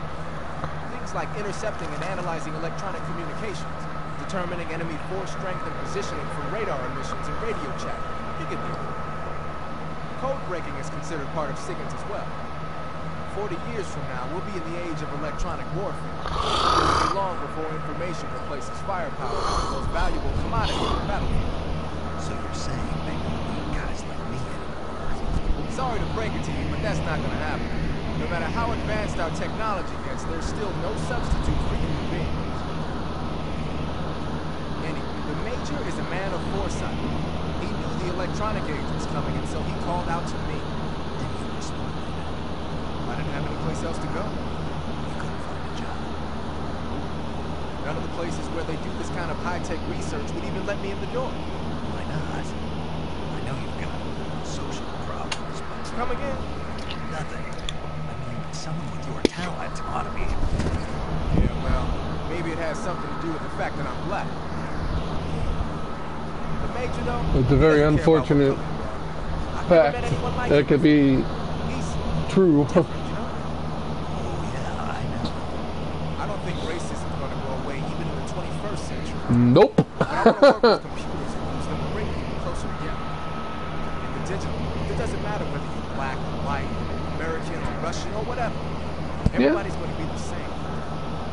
Things like intercepting and analyzing electronic communications, determining enemy force strength and positioning from radar emissions and radio chatter. You get the idea. Code breaking is considered part of SIGINT as well. 40 years from now, we'll be in the age of electronic warfare. It will be long before information replaces firepower as the most valuable commodity on the battlefield. So you're saying they won't need guys like me anymore? Sorry to break it to you, but that's not gonna happen. No matter how advanced our technology gets, there's still no substitute for human beings. Anyway, the Major is a man of foresight. He knew the electronic age was coming, and so he called out to me. Then you responded. I didn't have any place else to go. You couldn't find a job. None of the places where they do this kind of high-tech research would even let me in the door. Why not? I know you've got social problems, but Come again? nothing. I mean, someone with your talent ought to be able to. Yeah, well, maybe it has something to do with the fact that I'm black. The Major, though, It's a very he doesn't care about what unfortunate color you are. I've never fact met anyone like that him. could be He's true. different, you know? Oh, yeah, I know. I don't think racism's going to go away even in the 21st century. Nope. But I want to work with computers and use them to bring people closer together. In the digital, it doesn't matter whether you're black, white, American, or Russian, or whatever. Everybody's going to be the same.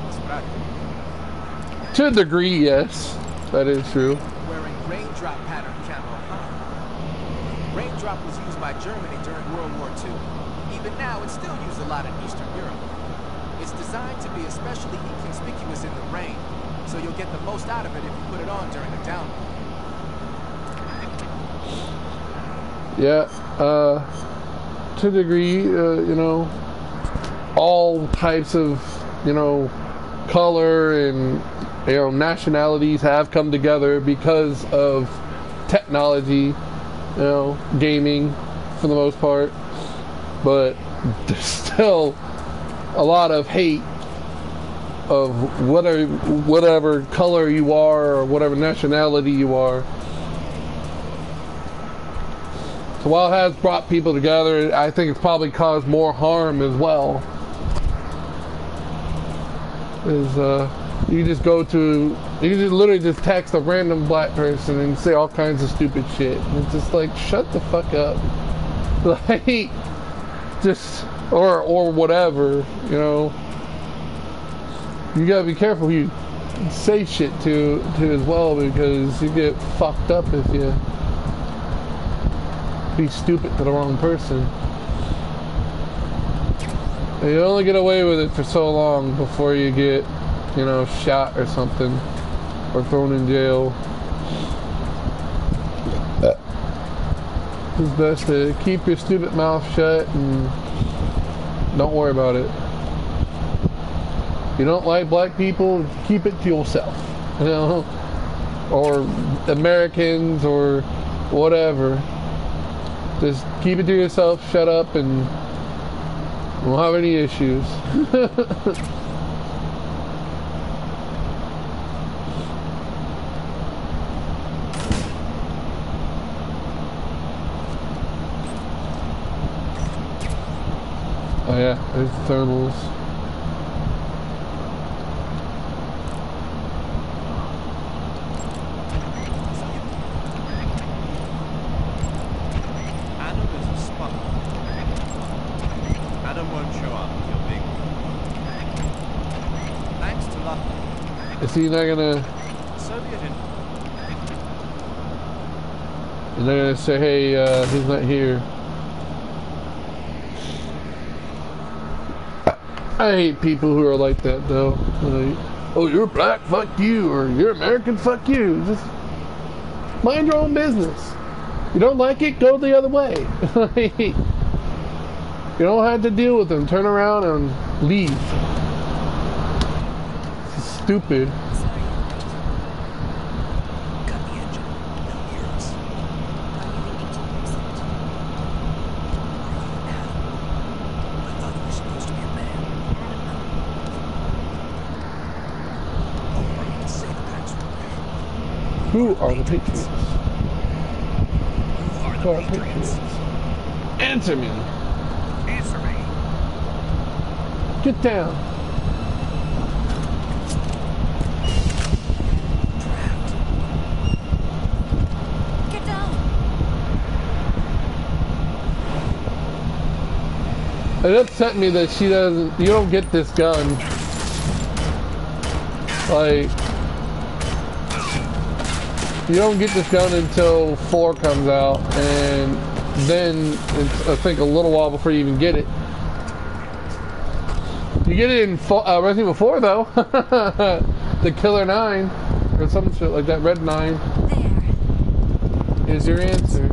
That's what I think. To a degree, yes, that is true. Wearing raindrop pattern camo, huh? Raindrop was used by Germany during World War II. Even now, it's still used a lot in Eastern Europe. It's designed to be especially inconspicuous in the rain, so you'll get the most out of it if you put it on during a downpour. Yeah, to a degree, you know, all types of, you know, color and, you know, nationalities have come together because of technology, you know, gaming for the most part, but there's still a lot of hate of whatever color you are or whatever nationality you are. So while it has brought people together, I think it's probably caused more harm as well. You just literally just text a random black person and say all kinds of stupid shit. And it's just like, shut the fuck up. Like, just, or whatever, you know. You gotta be careful who you say shit to as well, because you get fucked up if you be stupid to the wrong person. And you only get away with it for so long before you get, you know, shot or something, or thrown in jail. It's best to keep your stupid mouth shut and don't worry about it. If you don't like black people, keep it to yourself, you know, or Americans or whatever. Just keep it to yourself, shut up, and you won't have any issues. Oh yeah, there's thermals. Adam is a spy. Adam won't show up. You're big. Thanks to luck. Is he not gonna? Soviet in You're not gonna say, hey, he's not here. I hate people who are like that, though. Like, oh, you're black, fuck you, or you're American, fuck you. Just mind your own business. You don't like it, go the other way. You don't have to deal with them. Turn around and leave. It's stupid. Cut the engine. Who are the Patriots? Who are Who are the the Patriots? Patriots? Answer me. Answer me. Get down. Get down! It upset me that she doesn't. You don't get this gun. Like, you don't get this gun until 4 comes out, and then it's, I think, a little while before you even get it. You get it in Resident Evil 4 though. The Killer 9 or some shit like that. Red 9 There. is your answer.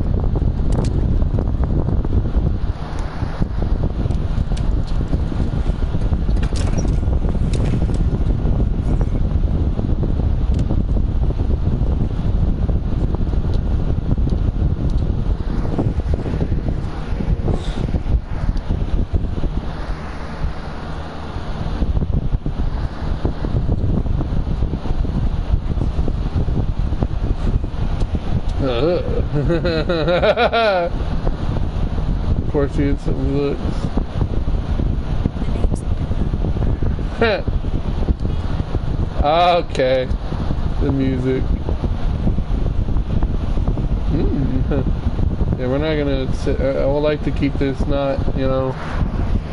Of course, he had some looks. Okay, the music. Yeah, we're not gonna sit. I would like to keep this not, you know,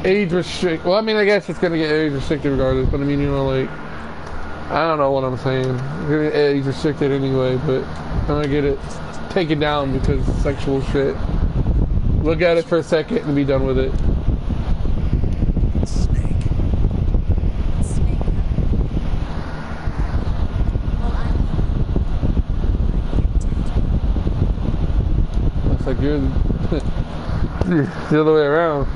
age restrict. Well, I mean, I guess it's gonna get age restricted regardless. But I mean, you know, like, I don't know what I'm saying. It's gonna get age restricted anyway, but I'm gonna get it taken down because of sexual shit. Look at it for a second and be done with it. Snake. Snake. Well, I'm Looks like you're the other way around.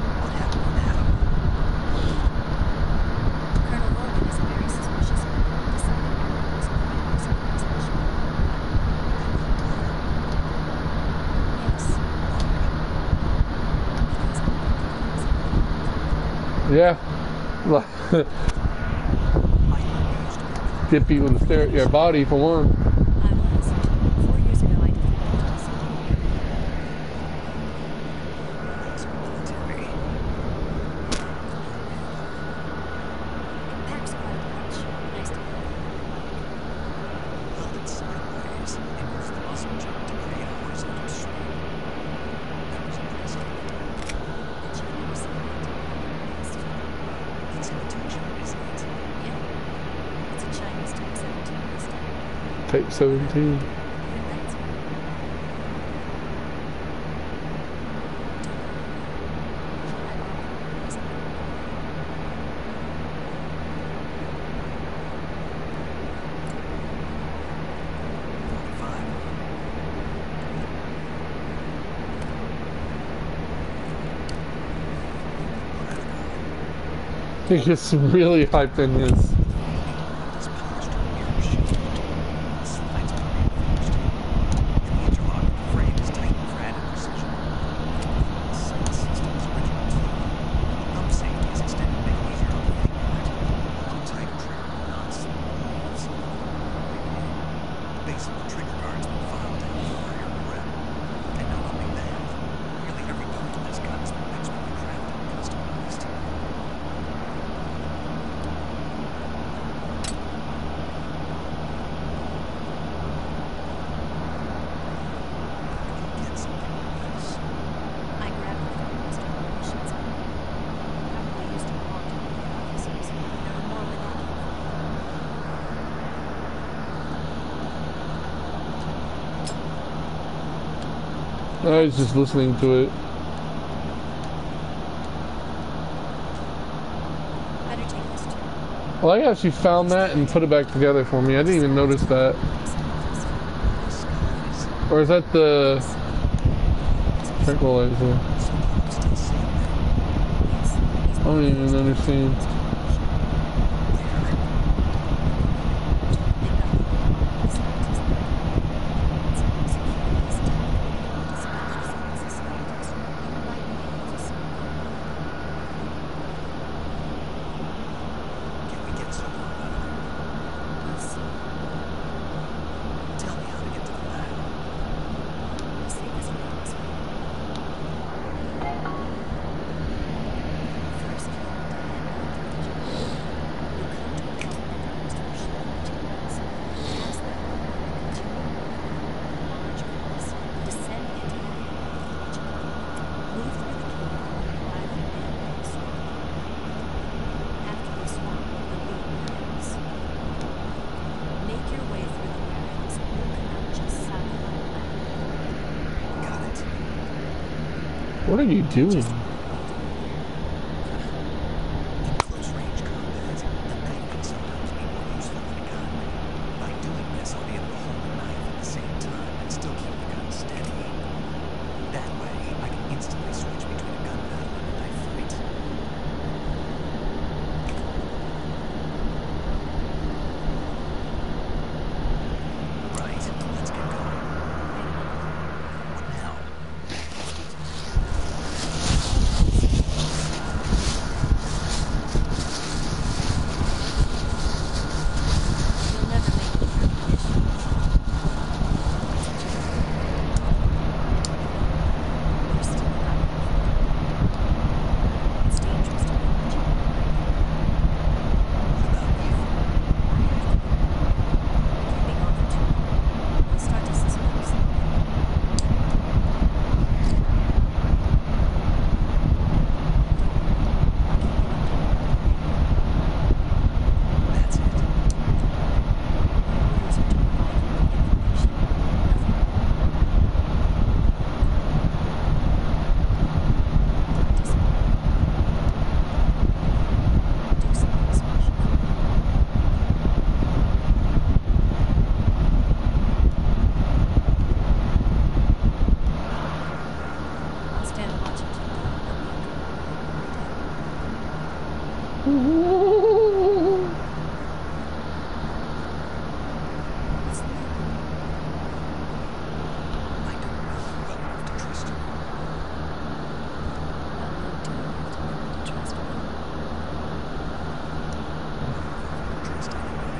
Colonel Logan is a very suspicious man. Decided everyone was looking for some explanation. Yes. Yeah. Get people to stare at your body for one. I was. 4 years ago, I defeated the Tulsi. Military. It packs quite a punch. Nice to know. Held it sideways and used the muscle jump to create a horizontal swing. That was impressive. Did you ever see that? It's intention, isn't it? Yeah. It's a Chinese Type 17 pistol. Type 17. That's He gets really hyped in his. It's polished mirror shield. The slides are reinforced. The interlocking frame is tightened for added precision. The sight system's original tool. Thumb safety is extended to make it easier on the fingerprint. Low-type trigger non-slip walls. The base of the trigger guard's been filed down for rear grip. And not only that, nearly every part of this gun has been expertly crafted and customized. Get something like this. I grabbed the phone and started missions. Probably used it a long time with the officers. There were more without them. I was just listening to it. Better take this too. Well, I actually found that and put it back together for me. I didn't even notice that. Or is that the tranquilizer? I don't even understand. Can we get something out of it? Tell me how to What are you doing? In close range combat, the knife can sometimes be more useful than a gun. By doing this, I'll be able to hold the knife at the same time and still keep the gun steady. That way, I can instantly switch between a gun battle and a knife fight. Right, let's get going. What now? You'll never make it through the mission. You're still not. It's dangerous to be in the jungle. What about you? If we go for too long, we'll start to suspect something. That's it. Orders are to provide them with information, nothing more. Don't disappoint. Do something special for them. I'll stand and watch until dawn. What's the matter? I don't know well enough to trust you. Well, you do have to learn to trust me. Trust anybody.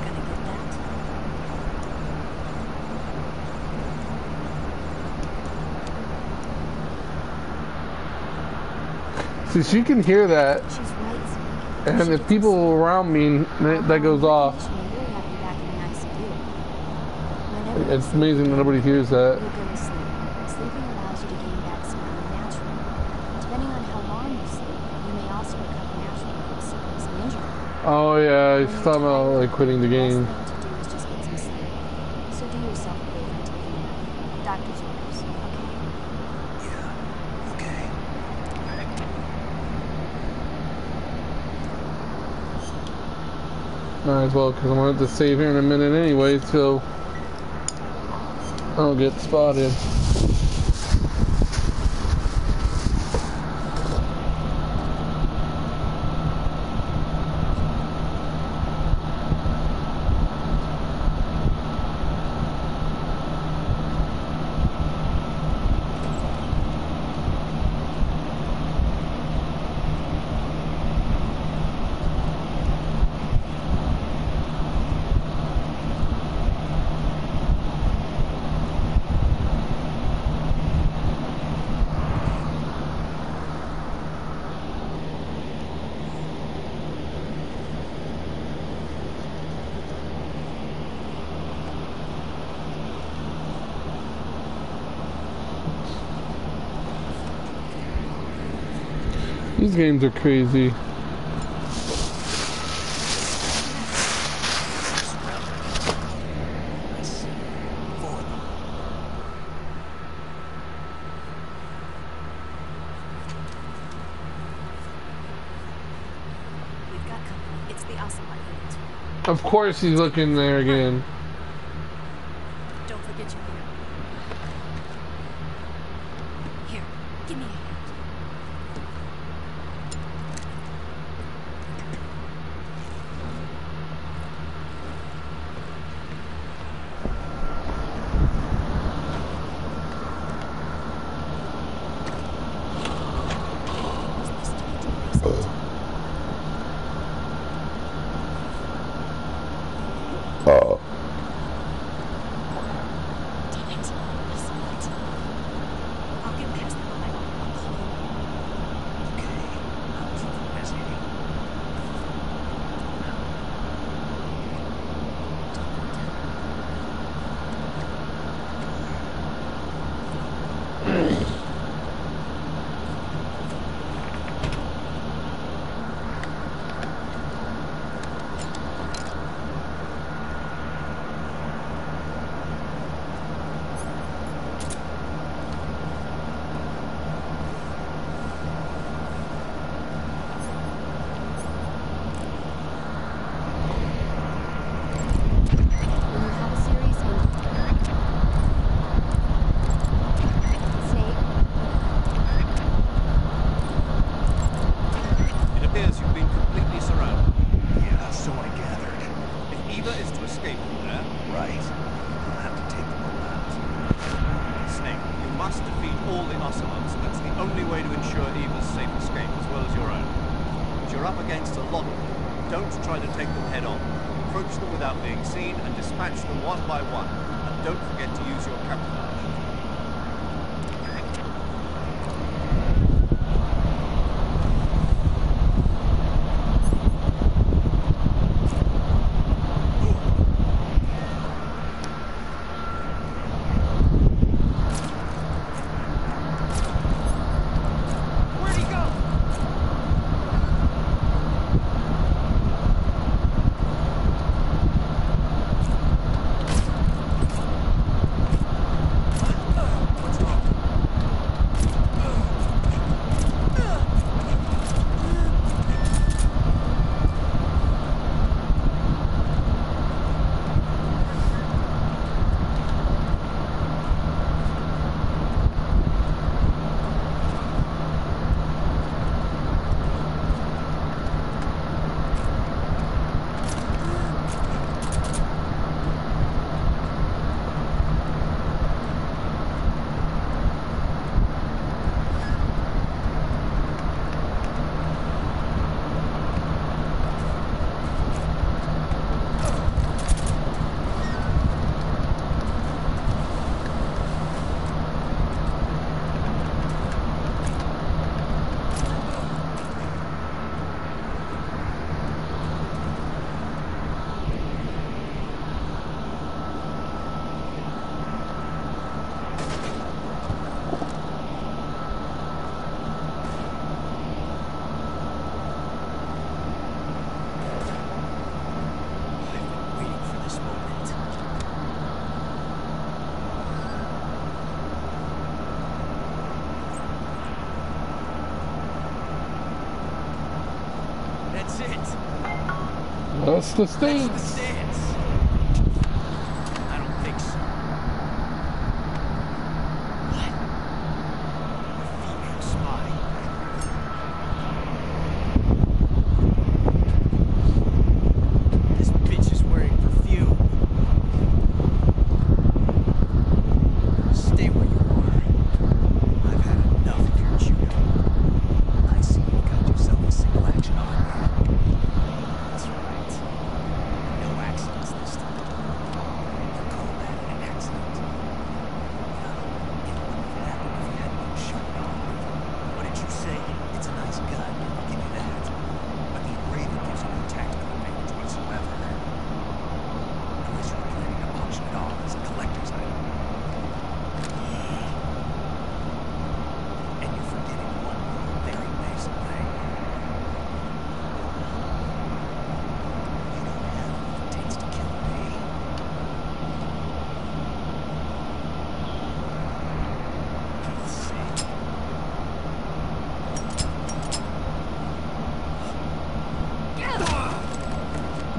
Gonna get that? See, she can hear that, She's right, Zeke. and She if gets people asleep. around me, that goes off. She may really have you back in the ICU. Whenever It's amazing that nobody hears that. you'll go to sleep. Sleeping allows you to gain back smiling naturally. Depending on how long you sleep, you may also recover naturally from sickness and injury. Oh yeah, When he's you're talking about tired, like quitting the best game. thing to do is just get some sleep. So do yourself a favor and take a nap. Doctor's orders, okay? Yeah. Okay. Might as well, because I'm going to have to save here in a minute anyway, so I don't get spotted. These games are crazy. I see. 4 of them. We've got company. It's the Ocelot unit. Of course he's looking there again. Don't forget your gear. Here, give me a hand. Damn it. This light. I'll get past them on my own. right. I'll have to take them all out. Snake, you must defeat all the Ocelots. That's the only way to ensure Eva's safe escape, as well as your own. But you're up against a lot of them. Don't try to take them head on. Approach them without being seen and dispatch them one by one. And don't forget to use your camouflage. That's the stance. That's the stance. I don't think so. What? A female spy. This bitch is wearing perfume. Stay where you are. I've had enough of your judo. I see you got yourself a single action arm. That's right. No accidents this time. You call that an accident? Well, it wouldn't have happened if you hadn't been shot off. What did you say? It's a nice gun, I'll give you that. But the engraving gives you no tactical advantage whatsoever. Unless you're planning to auction it off as a collector's item. And you're forgetting one very basic thing. You don't have what it takes to kill me. You'll see.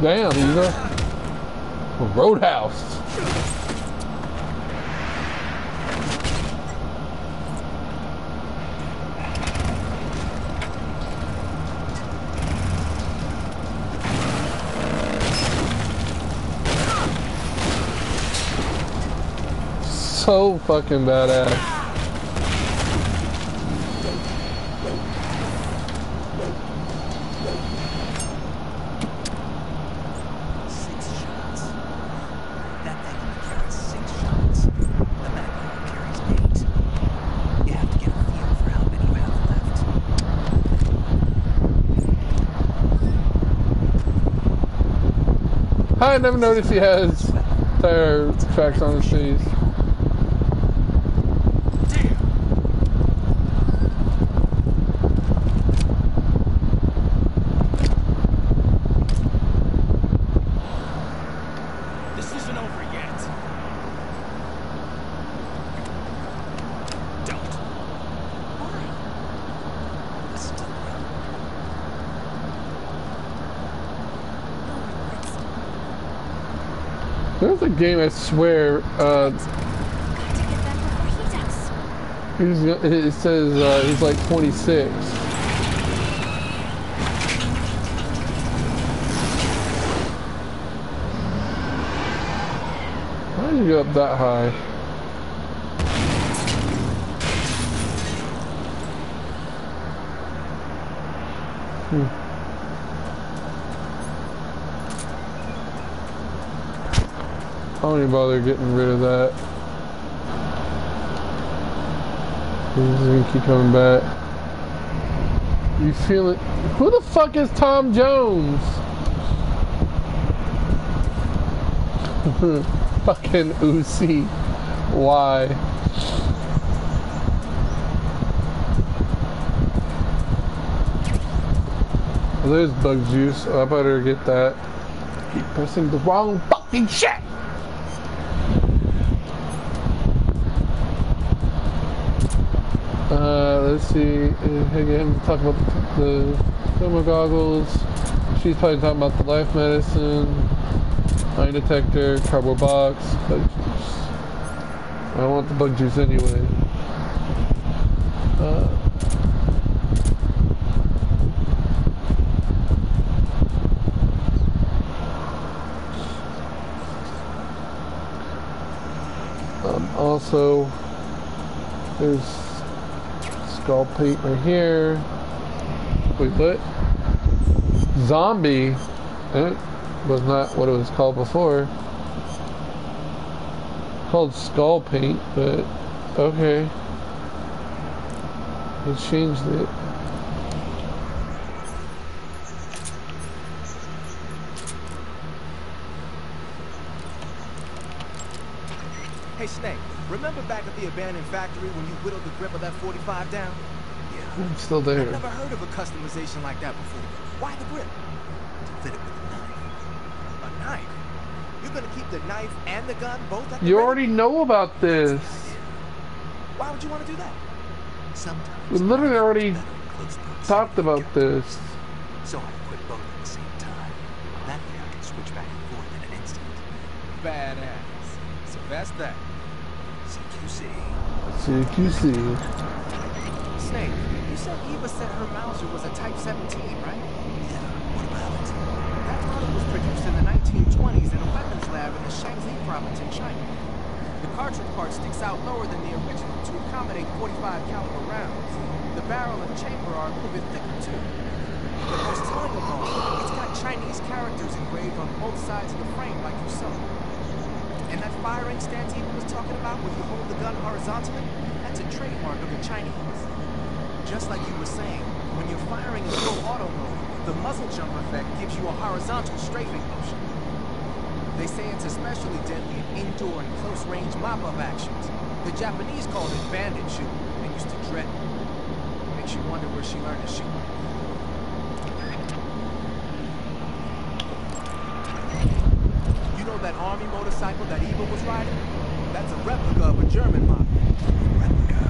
Damn, Eva. Roadhouse. So fucking badass. Six shots. That thing only carries 6 shots. The Magnum carries 8. You have to get a feel for how many you have left. I never noticed he has tire tracks on his face. This isn't over yet. Don't. Why? Listen to me. There's a game, I swear, Got to get back before he does. it says he's like 26. Why did you go up that high? I don't even bother getting rid of that. He's gonna keep coming back. You feel it? Who the fuck is Tom Jones? Fucking Uzi. Why? Well, there's bug juice. Oh, I better get that. Keep pressing the wrong fucking shit. Let's see. Again, talk about the thermal goggles. She's probably talking about the life medicine, eye detector, cardboard box, bug juice. I don't want the bug juice anyway. Also, there's skull plate right here. Wait, what? Zombie? It was not what it was called before. Called skull paint, but okay. They changed it. Hey, Snake, remember back at the abandoned factory when you whittled the grip of that 45 down? Yeah, I'm still there. I've never heard of a customization like that before. Why the grip? To fit it with a knife. A knife? You're gonna keep the knife and the gun both at the You ready? already know about this. Why would you want to do that? Sometimes We literally already better in close proximity talked about together. this. So I equip both at the same time. That way I can switch back and forth in an instant. Badass. So that's that. CQC. CQC. Snake, you said Eva said her Mauser was a Type 17, right? Yeah, what about it? That model was produced in the 1920s in a weapons lab in the Shanxi province in China. The cartridge part sticks out lower than the original to accommodate 45 caliber rounds. The barrel and chamber are a little bit thicker too. But most telling of all, it's got Chinese characters engraved on both sides of the frame like you saw. And that firing stance Eva was talking about where you hold the gun horizontally, that's a trademark of the Chinese. Just like you were saying, when you're firing in full auto mode, the muzzle jump effect gives you a horizontal strafing motion. They say it's especially deadly in indoor and close-range mop-up actions. The Japanese called it bandit shooting and used to dread it. Makes you wonder where she learned to shoot. You know that army motorcycle that Eva was riding? That's a replica of a German model. Replica.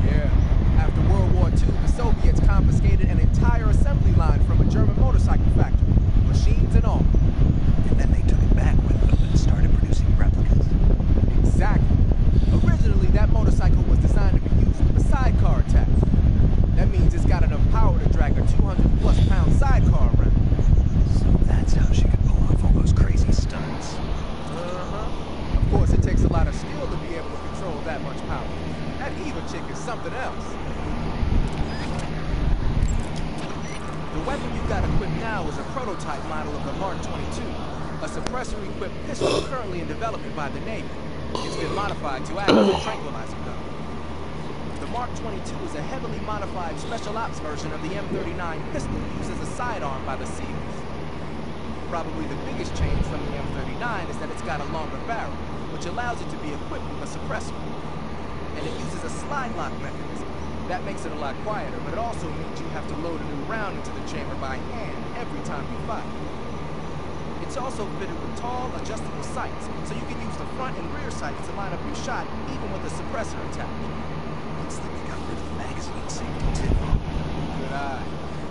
Yeah. After World War II, the Soviets confiscated an entire assembly line from a German motorcycle factory, machines and all. And then they took it back with them and started producing replicas. Exactly. Originally, that motorcycle was designed to be used with a sidecar attached. That means it's got enough power to drag a 200+ pound sidecar around. So that's how she could pull off all those crazy stunts. Uh-huh. Of course, it takes a lot of skill to be able to control that much power. That Eva chick is something else. The weapon you've got equipped now is a prototype model of the Mark 22, a suppressor-equipped pistol currently in development by the Navy. It's been modified to act as a tranquilizer gun. The Mark 22 is a heavily modified special ops version of the M39 pistol used as a sidearm by the SEALs. Probably the biggest change from the M39 is that it's got a longer barrel, which allows it to be equipped with a suppressor. And it uses a slide lock mechanism. That makes it a lot quieter, but it also means you have to load a new round into the chamber by hand every time you fire. It's also fitted with tall, adjustable sights, so you can use the front and rear sights to line up your shot, even with a suppressor attached. Looks like we got rid of the magazine safety too. Good eye.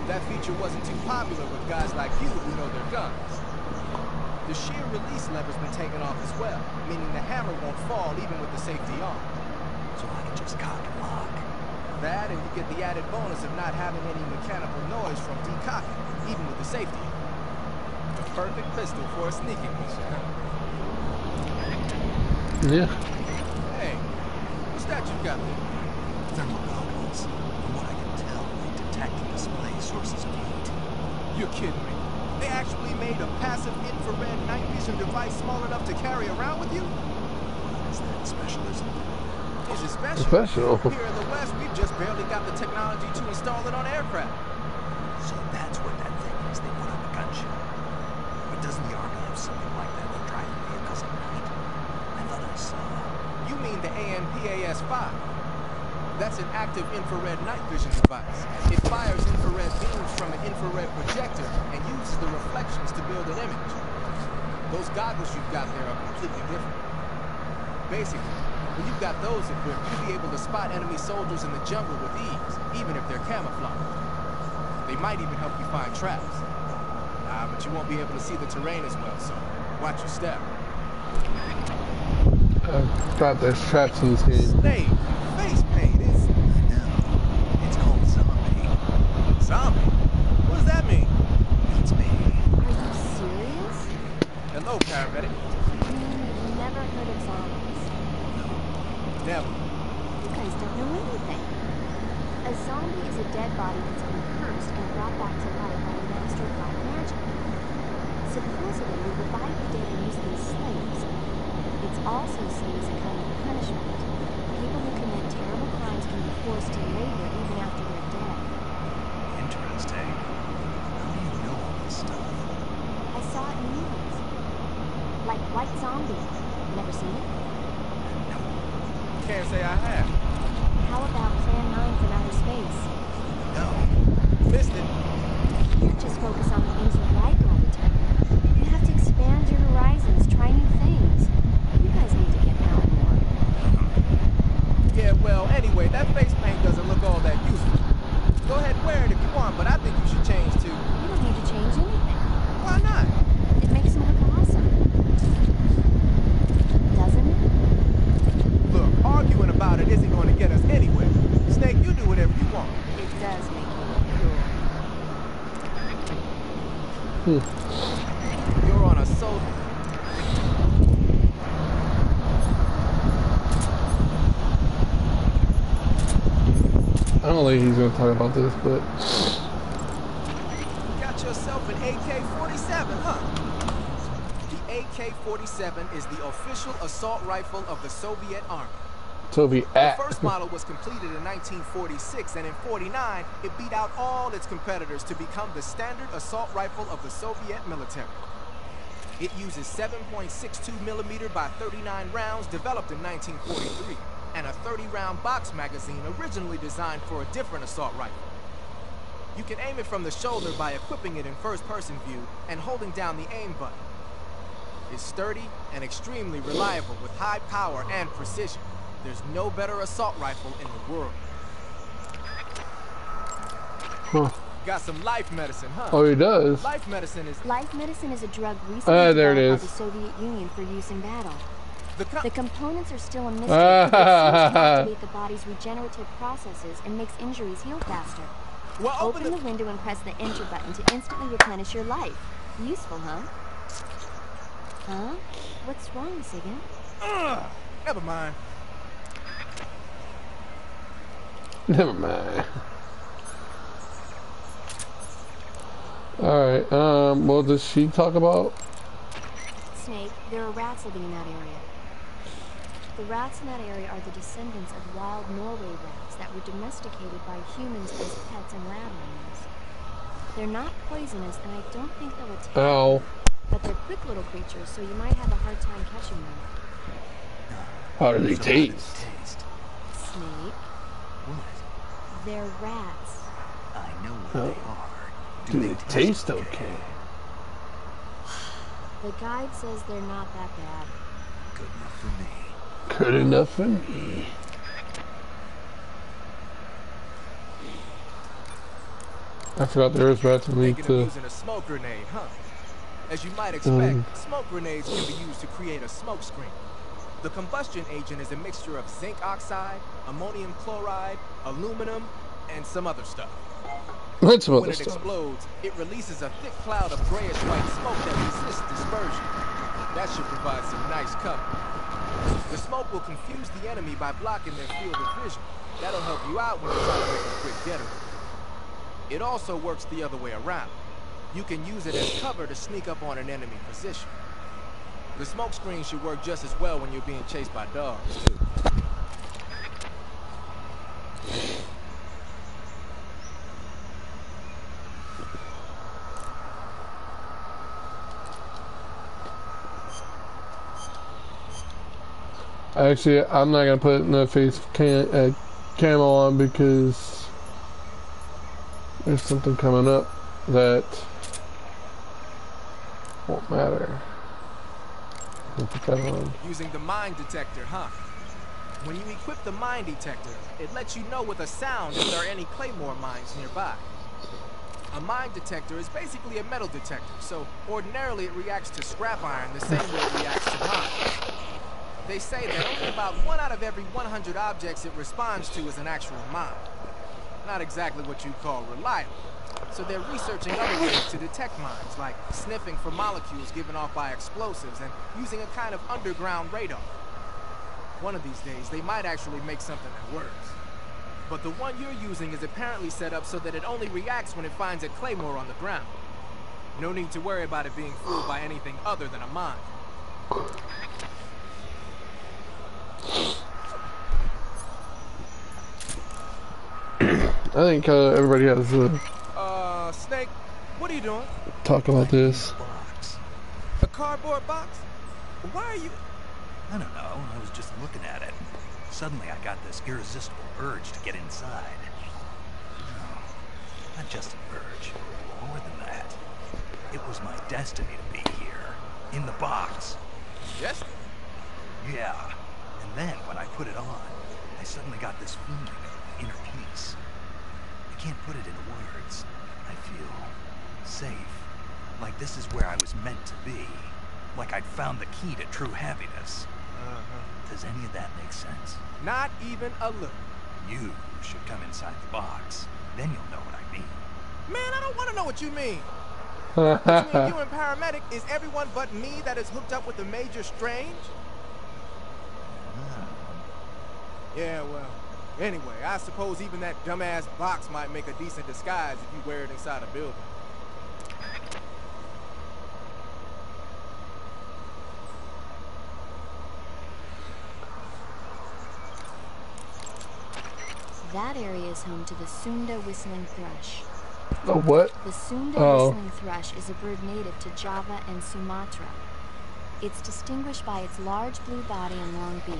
That feature wasn't too popular with guys like you who know their guns. The shear release lever's been taken off as well, meaning the hammer won't fall even with the safety on. So I can just cock and lock. That, and you get the added bonus of not having any mechanical noise from decocking, even with the safety on. The perfect pistol for a sneaking mission. Yeah. Hey, what's that you got there? Thermal goggles. From what I can tell, they detect and display sources of heat. You're kidding me. They actually made a passive infrared night vision device small enough to carry around with you? Is that specialism? Is it special? Special. Here in the West, we've just barely got the technology to install it on aircraft. So that's what that thing is they put on the gunship. But doesn't the Army have something like that for driving vehicles at night? I thought I saw. You mean the ANPAS-5? That's an active infrared night vision device. It fires infrared beams from an infrared projector and uses the reflections to build an image. Those goggles you've got there are completely different. Basically, when you've got those equipped, you'll be able to spot enemy soldiers in the jungle with ease, even if they're camouflaged. They might even help you find traps. But you won't be able to see the terrain as well, so watch your step. I thought there's traps in this game. Snake, face paint is... I know. It's called Zombie. Zombie? What does that mean? Beats me. Are you serious? Hello, paramedic. Never heard of zombies. Never. You guys don't know anything. A zombie is a dead body that's been cursed and brought back to life by a master of black magic. Supposedly, we revive the dead and use them as slaves. It's also seen as a kind of punishment. People who commit terrible crimes can be forced to labor even after they're dead. Interesting. How do you know all this stuff? I saw it in movies. Like White Zombie. Never seen it? Can't say I have. How about Plan 9 from Outer Space? No. Missed it. You can't just focus on the things you like all the time. You have to expand your horizons, try new things. You guys need to get out more. Yeah, well, anyway, that face paint doesn't look all that useful. Go ahead and wear it if you want, but I think you should change too. You don't need to change anything. Why not? It makes him look awesome. Doesn't it? Look, arguing about it isn't going to get us anywhere. Snake, you do whatever you want. It does make you look cool. You're on a soul. I don't think he's gonna talk about this, but You got yourself an AK-47, huh? The AK-47 is the official assault rifle of the Soviet Army. Soviet The act. first model was completed in 1946, and in 49, it beat out all its competitors to become the standard assault rifle of the Soviet military. It uses 7.62 millimeter by 39 rounds developed in 1943, and a 30-round box magazine originally designed for a different assault rifle. You can aim it from the shoulder by equipping it in first-person view and holding down the aim button. It's sturdy and extremely reliable with high power and precision. There's no better assault rifle in the world. Huh. Got some life medicine, huh? Oh, he does. Life medicine is... Life medicine is a drug recently There it developed is. by the Soviet Union for use in battle. The components are still a mystery, but they seem to activate the body's regenerative processes and makes injuries heal faster. Well, Open the window and press the enter button to instantly replenish your life. Useful, huh? Huh? What's wrong, Sigan? Never mind. Never mind. Alright, what does she talk about? Snake, there are rats living in that area. The rats in that area are the descendants of wild Norway rats that were domesticated by humans as pets and lab animals. They're not poisonous, and I don't think they'll attack. Ow. But they're quick little creatures, so you might have a hard time catching them. How do they So how do they taste? taste? Snake, What? they're rats. I know what they are. Do they taste okay? The guide says they're not that bad. Good enough for me. Good enough for me. I forgot there was rats in Thinking of to. using a smoke grenade, huh? As you might expect, smoke grenades can be used to create a smoke screen. The combustion agent is a mixture of zinc oxide, ammonium chloride, aluminum, and some other stuff. That's some When other it stuff. explodes, it releases a thick cloud of grayish-white smoke that resists dispersion. That should provide some nice cover. The smoke will confuse the enemy by blocking their field of vision. That'll help you out when you try to make a quick getaway. It also works the other way around. You can use it as cover to sneak up on an enemy position. The smoke screen should work just as well when you're being chased by dogs, too. Actually, I'm not gonna put no face camo on because there's something coming up that won't matter. I'll put that on. Using the mine detector, huh? When you equip the mine detector, it lets you know with a sound if there are any claymore mines nearby. A mine detector is basically a metal detector, so ordinarily it reacts to scrap iron the same way it reacts to mine. They say that only about 1 out of every 100 objects it responds to is an actual mine. Not exactly what you'd call reliable. So they're researching other ways to detect mines, like sniffing for molecules given off by explosives and using a kind of underground radar. One of these days, they might actually make something that works. But the one you're using is apparently set up so that it only reacts when it finds a claymore on the ground. No need to worry about it being fooled by anything other than a mine. I think everybody has to Snake, what are you doing? talk about this. Box. A cardboard box? Why are you... I don't know. I was just looking at it. Suddenly I got this irresistible urge to get inside. No, not just an urge. More than that. It was my destiny to be here. In the box. Yes? Yeah. And then when I put it on, I suddenly got this feeling of inner peace. I can't put it into words. I feel safe. Like this is where I was meant to be. Like I'd found the key to true happiness. Does any of that make sense? Not even a little. You should come inside the box. Then you'll know what I mean. Man, I don't want to know what you mean. Between you and Paramedic, is everyone but me that is hooked up with the Major Strange? Yeah, well, anyway, I suppose even that dumbass box might make a decent disguise if you wear it inside a building. That area is home to the Sunda whistling thrush. Oh, what? The Sunda Oh. whistling thrush is a bird native to Java and Sumatra. It's distinguished by its large blue body and long beak.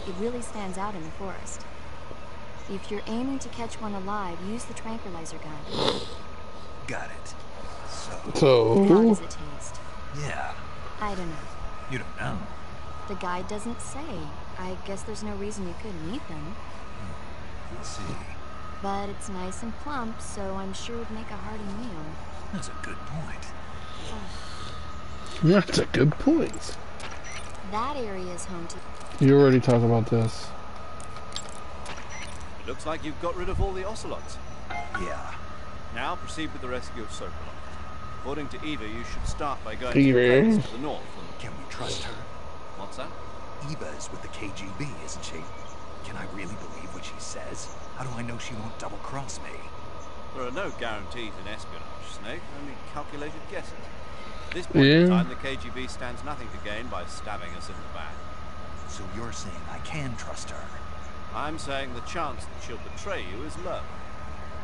It really stands out in the forest. If you're aiming to catch one alive, use the tranquilizer gun. Got it. How So, does it taste? Yeah. I don't know. You don't know. The guide doesn't say. I guess there's no reason you couldn't eat them. Let's see. But it's nice and plump, so I'm sure it'd make a hearty meal. That's a good point. that's a good point. That area is home to... You already talked about this. Looks like you've got rid of all the ocelots. Yeah. Now proceed with the rescue of Sokolov. According to Eva, you should start by going Eva. to the place to the north. Can we trust her? What's that? Eva is with the KGB, isn't she? Can I really believe what she says? How do I know she won't double-cross me? There are no guarantees in espionage, Snake, only calculated guesses. At this point in time, the KGB stands nothing to gain by stabbing us in the back. So you're saying I can trust her? I'm saying the chance that she'll betray you is low.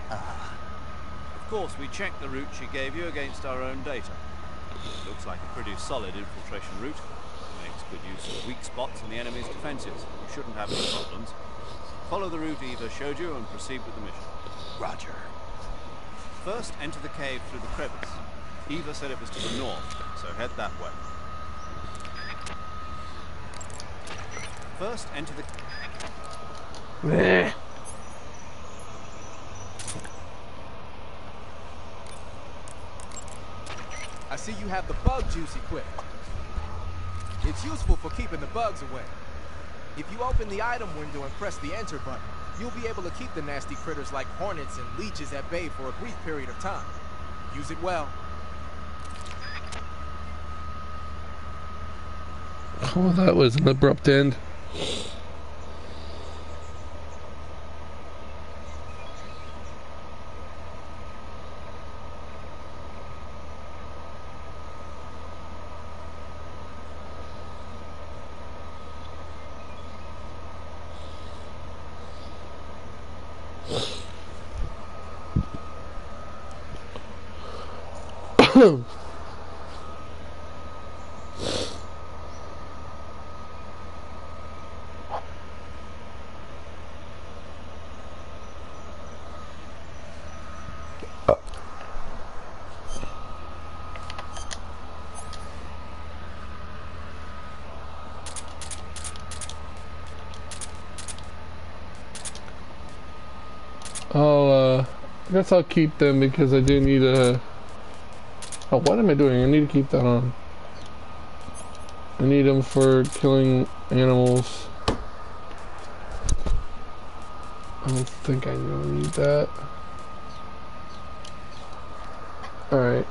Of course, we checked the route she gave you against our own data. It looks like a pretty solid infiltration route. Makes good use of weak spots in the enemy's defenses. You shouldn't have any problems. Follow the route Eva showed you and proceed with the mission. Roger. First, enter the cave through the crevice. Eva said it was to the north, so head that way. First, enter the... I see you have the bug juice equipped. It's useful for keeping the bugs away. If you open the item window and press the enter button, you'll be able to keep the nasty critters like hornets and leeches at bay for a brief period of time. Use it well. Oh, that was an abrupt end. I guess I'll keep them because I do need a... Oh, what am I doing? I need to keep that on. I need them for killing animals. I don't think I need that. Alright.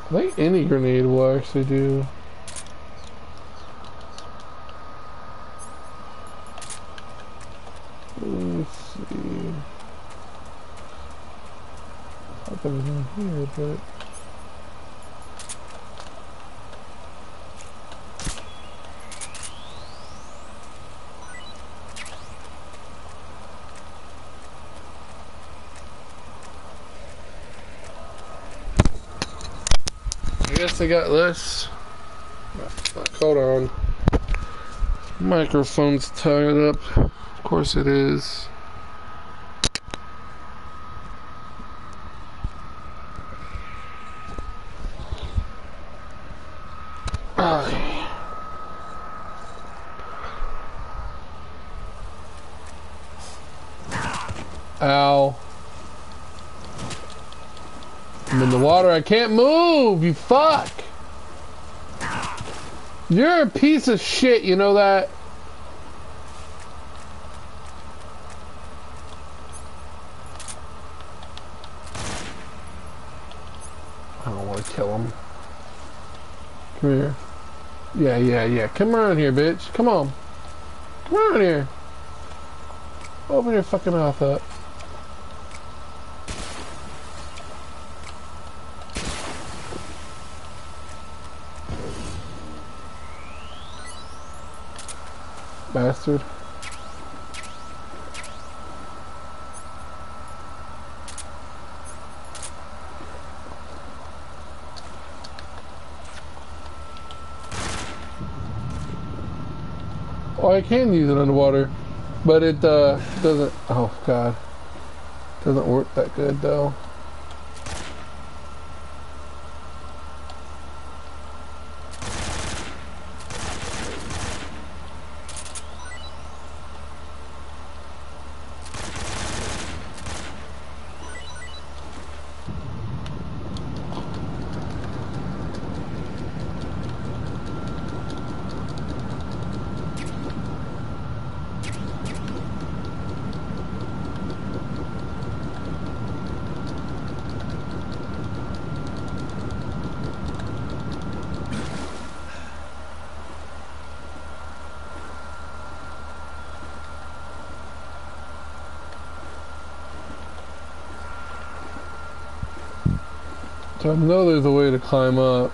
I think any grenade will actually do. Let's see. I thought there was one here, but... I guess I got this. Hold on. Microphone's tied up. Of course it is. Ow. I'm in the water. I can't move. You fuck. You're a piece of shit. You know that? I don't want to kill him. Come here. Yeah. Come around here, bitch. Come on. Come around here. Open your fucking mouth up. Bastard. Oh, I can use it underwater, but it doesn't. Oh god, doesn't work that good though. So I know there's a way to climb up.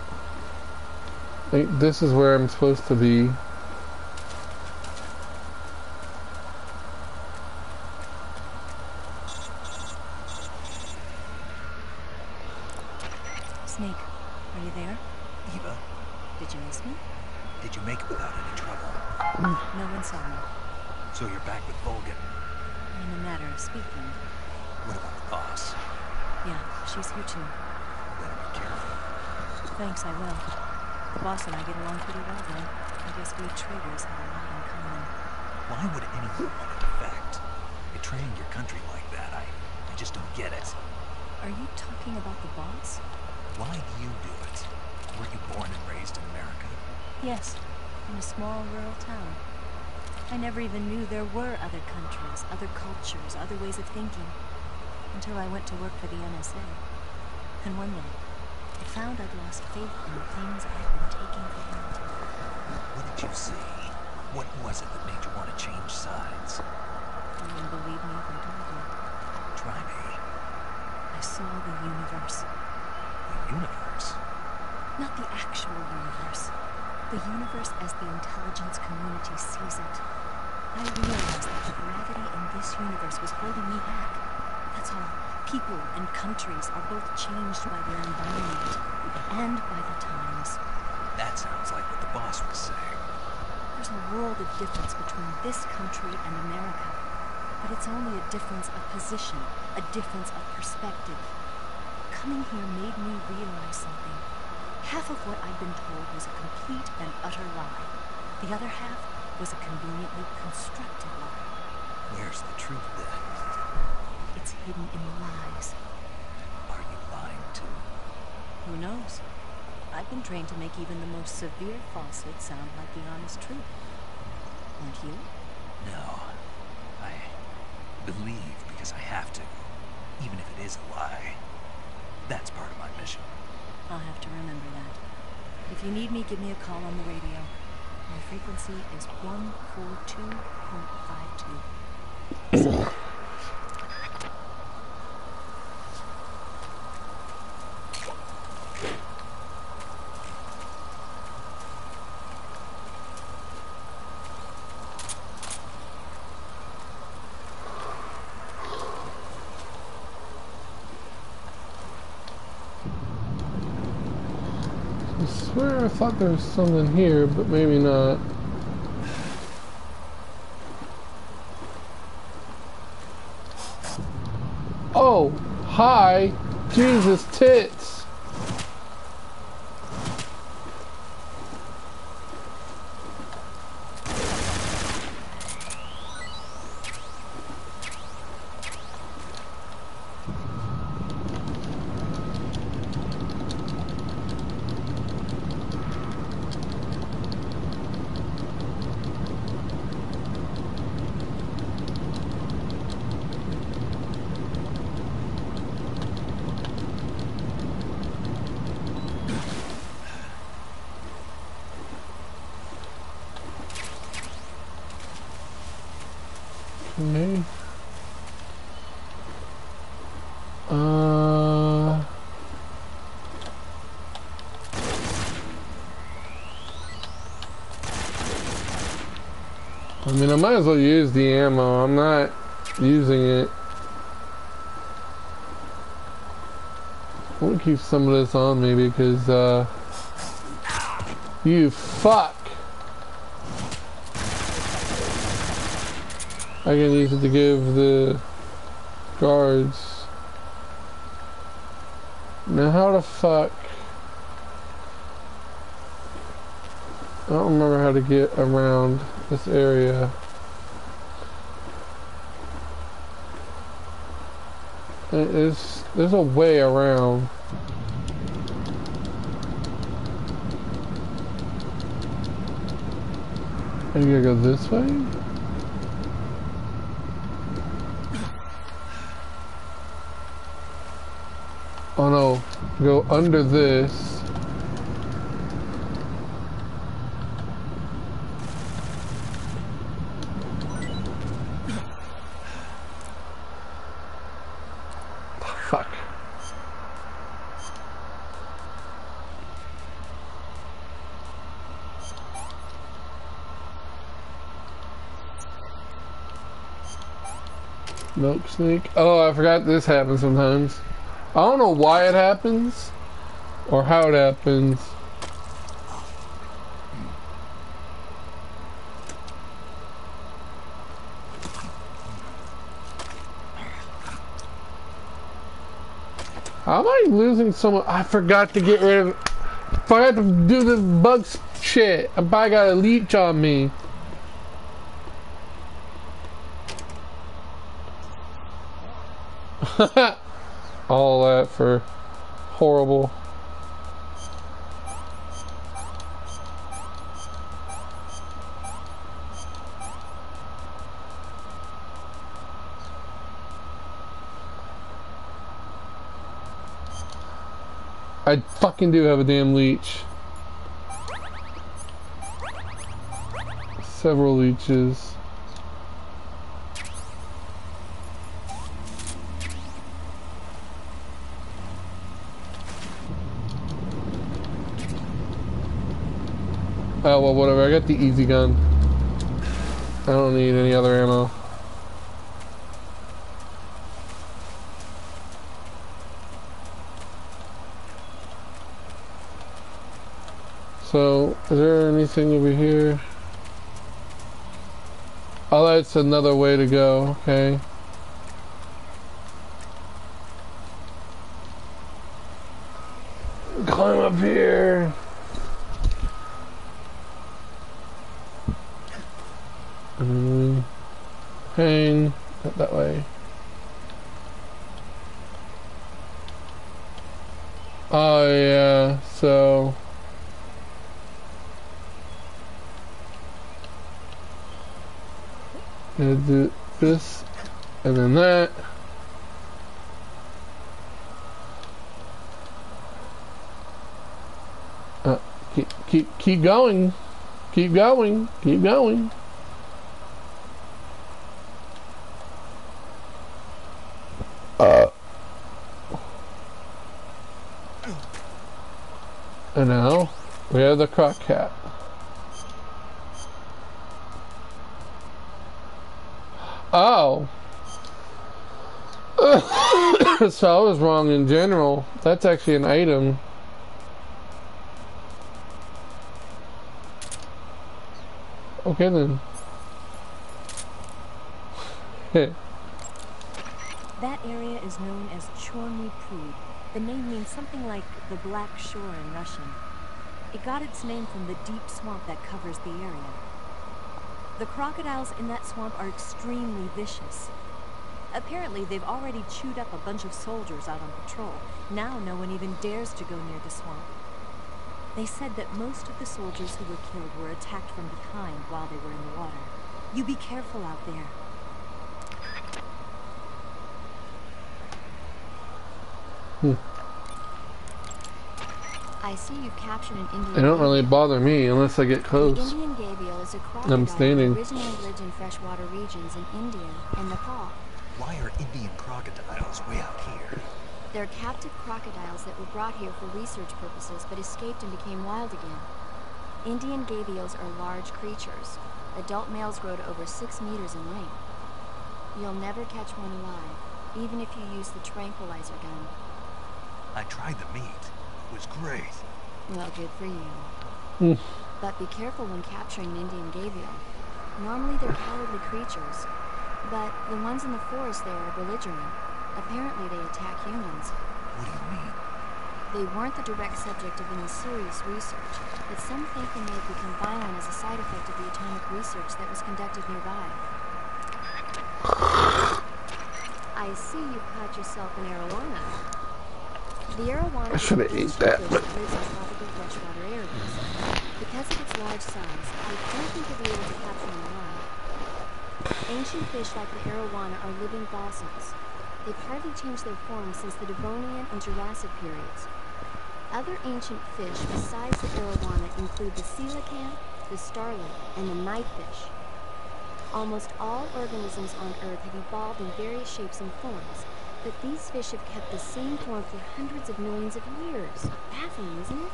I think this is where I'm supposed to be. Snake, are you there? Eva, Did you miss me? did you make it without any trouble? No one saw me. So you're back with Volgin. In a matter of speaking. What about the boss? Yeah, she's here too. Better be careful. Thanks, I will. The boss and I get along pretty well, though. I guess we traitors have a lot in common. Why would anyone want to defect? Betraying your country like that, I just don't get it. Are you talking about the boss? Why do you do it? Were you born and raised in America? Yes, in a small rural town. I never even knew there were other countries, other cultures, other ways of thinking. Until I went to work for the NSA. And one day, I found I'd lost faith in the things I'd been taking for granted. What did you see? What was it that made you want to change sides? You wouldn't believe me if I told you. Try me. I saw the universe. The universe? Not the actual universe. The universe as the intelligence community sees it. I realized that the gravity in this universe was holding me back. That's all. People and countries are both changed by their environment and by the times. That sounds like what the boss was saying. There's a world of difference between this country and America. But it's only a difference of position, a difference of perspective. Coming here made me realize something. Half of what I'd been told was a complete and utter lie. The other half was a conveniently constructed lie. Where's the truth then? It's hidden in the lies. Are you lying too? Who knows? I've been trained to make even the most severe falsehood sound like the honest truth. Aren't you? No. I believe because I have to, even if it is a lie. That's part of my mission. I'll have to remember that. If you need me, give me a call on the radio. My frequency is 142.52. I swear I thought there was something here, but maybe not. Oh, hi! Jesus tits! Okay. I mean, I might as well use the ammo. I'm not using it. I want to keep some of this on me because, you fuck! I can use it to give the guards. Now how the fuck? I don't remember how to get around this area. There's a way around. Are you gonna go this way? Oh no, go under this. Fuck. Milk snake. Oh, I forgot this happens sometimes. I don't know why it happens or how it happens. How am I losing so much? I forgot to get rid of. Forgot to do this bug shit. I probably got a leech on me. All that for horrible. I fucking do have a damn leech. several leeches. Oh, well, whatever. I got the easy gun. I don't need any other ammo. So, is there anything over here? Oh, that's another way to go. Okay. Climb up here. Hang not that way. Oh yeah, so gonna do this and then that. Keep going. Keep going. Keep going. And now we have the croc cat. Oh. So I was wrong in general. That's actually an item. Okay then. That area is known as Chorny Prud. The name means something like the Black Shore in Russian. It got its name from the deep swamp that covers the area. The crocodiles in that swamp are extremely vicious. Apparently, they've already chewed up a bunch of soldiers out on patrol. Now no one even dares to go near the swamp. They said that most of the soldiers who were killed were attacked from behind while they were in the water. You be careful out there. I see you've captured an Indian. It don't really bother me unless I get close. The Indian gavial is a crocodile I'm standing. that originally lived in freshwater regions in India and Nepal. Why are Indian crocodiles way out here? They're captive crocodiles that were brought here for research purposes but escaped and became wild again. Indian gavials are large creatures. Adult males grow to over 6 meters in length. You'll never catch one alive, even if you use the tranquilizer gun. I tried the meat. It was great. Well, good for you. But be careful when capturing an Indian gavial. Normally they're cowardly creatures, but the ones in the forest there are belligerent. Apparently they attack humans. What do you mean? They weren't the direct subject of any serious research, but some think they may have become violent as a side effect of the atomic research that was conducted nearby. I see you've caught yourself an arowana. The arowana I should have ate that. lives in tropical freshwater areas. Because of its large size, I don't think you'll be able to capture them alive. Ancient fish like the arowana are living fossils. They've hardly changed their form since the Devonian and Jurassic periods. Other ancient fish besides the arowana include the coelacanth, the starlet, and the knifefish. Almost all organisms on Earth have evolved in various shapes and forms, but these fish have kept the same form for hundreds of millions of years. Baffling, isn't it?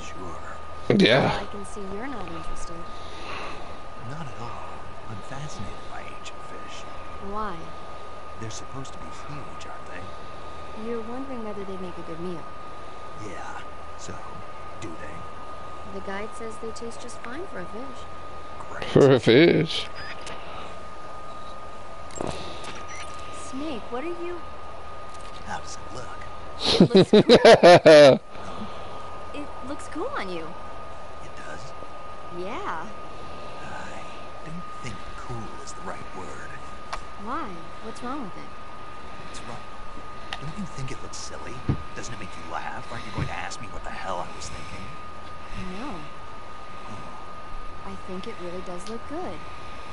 Sure. Yeah. Well, I can see you're not interested. Not at all. I'm fascinated by ancient fish. Why? They're supposed to be huge, aren't they? You're wondering whether they make a good meal. Yeah. So, do they? The guide says they taste just fine for a fish. Great. For a fish. Snake, what are you... How does it look? It looks cool. It looks cool on you. It does? Yeah. I don't think cool is the right word. Why? What's wrong with it? It's wrong. Don't you think it looks silly? Doesn't it make you laugh? Aren't you going to ask me what the hell I was thinking? No. I think it really does look good.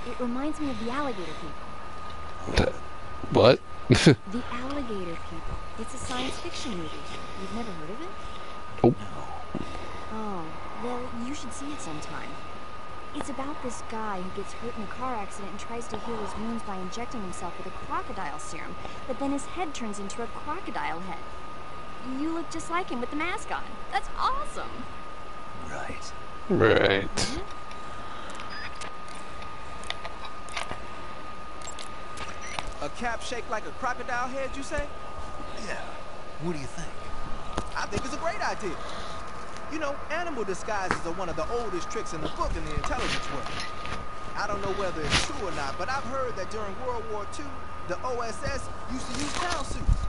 It reminds me of the alligator people. What? The alligator people. It's a science fiction movie. You've never heard of it? Nope. No. Oh, well, you should see it sometime. It's about this guy who gets hurt in a car accident and tries to heal his wounds by injecting himself with a crocodile serum, but then his head turns into a crocodile head. You look just like him with the mask on. That's awesome. Right. Right. A cap shaped like a crocodile head, you say? Yeah. What do you think? I think it's a great idea. You know, animal disguises are one of the oldest tricks in the book in the intelligence world. I don't know whether it's true or not, but I've heard that during World War II, the OSS used to use cow suits.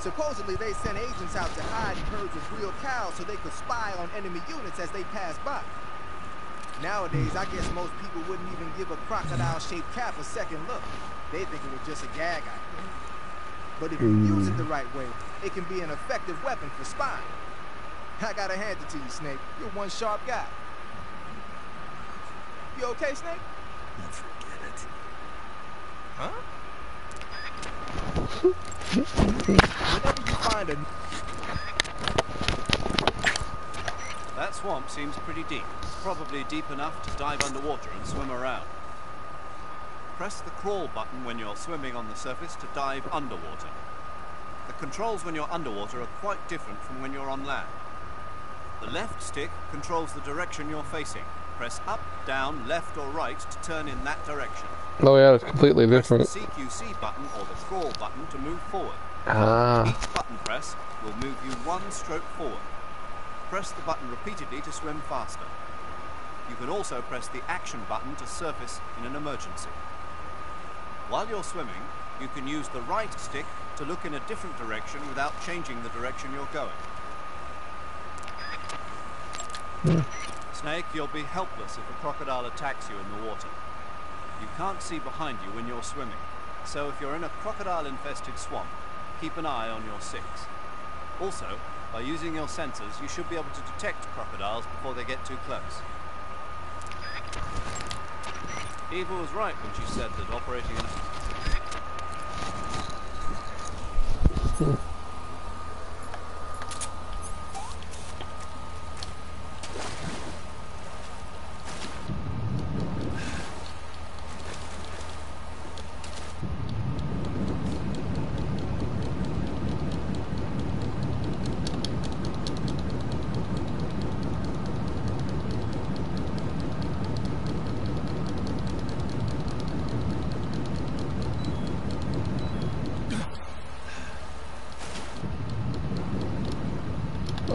Supposedly, they sent agents out to hide in herds of real cows so they could spy on enemy units as they passed by. Nowadays, I guess most people wouldn't even give a crocodile-shaped cap a second look. They think it was just a gag idea. But if you use it the right way, it can be an effective weapon for spying. I gotta hand it to you, Snake. You're one sharp guy. You okay, Snake? Forget it. Huh? Whenever you find a... That swamp seems pretty deep. It's probably deep enough to dive underwater and swim around. Press the crawl button when you're swimming on the surface to dive underwater. The controls when you're underwater are quite different from when you're on land. The left stick controls the direction you're facing. Press up, down, left or right to turn in that direction. Oh yeah, it's completely different. Press the CQC button or the crawl button to move forward. Ah. Each button press will move you one stroke forward. Press the button repeatedly to swim faster. You can also press the action button to surface in an emergency. While you're swimming, you can use the right stick to look in a different direction without changing the direction you're going. Snake, you'll be helpless if a crocodile attacks you in the water. You can't see behind you when you're swimming, so if you're in a crocodile-infested swamp, keep an eye on your six. Also, by using your sensors, you should be able to detect crocodiles before they get too close. Eva was right when she said that operating in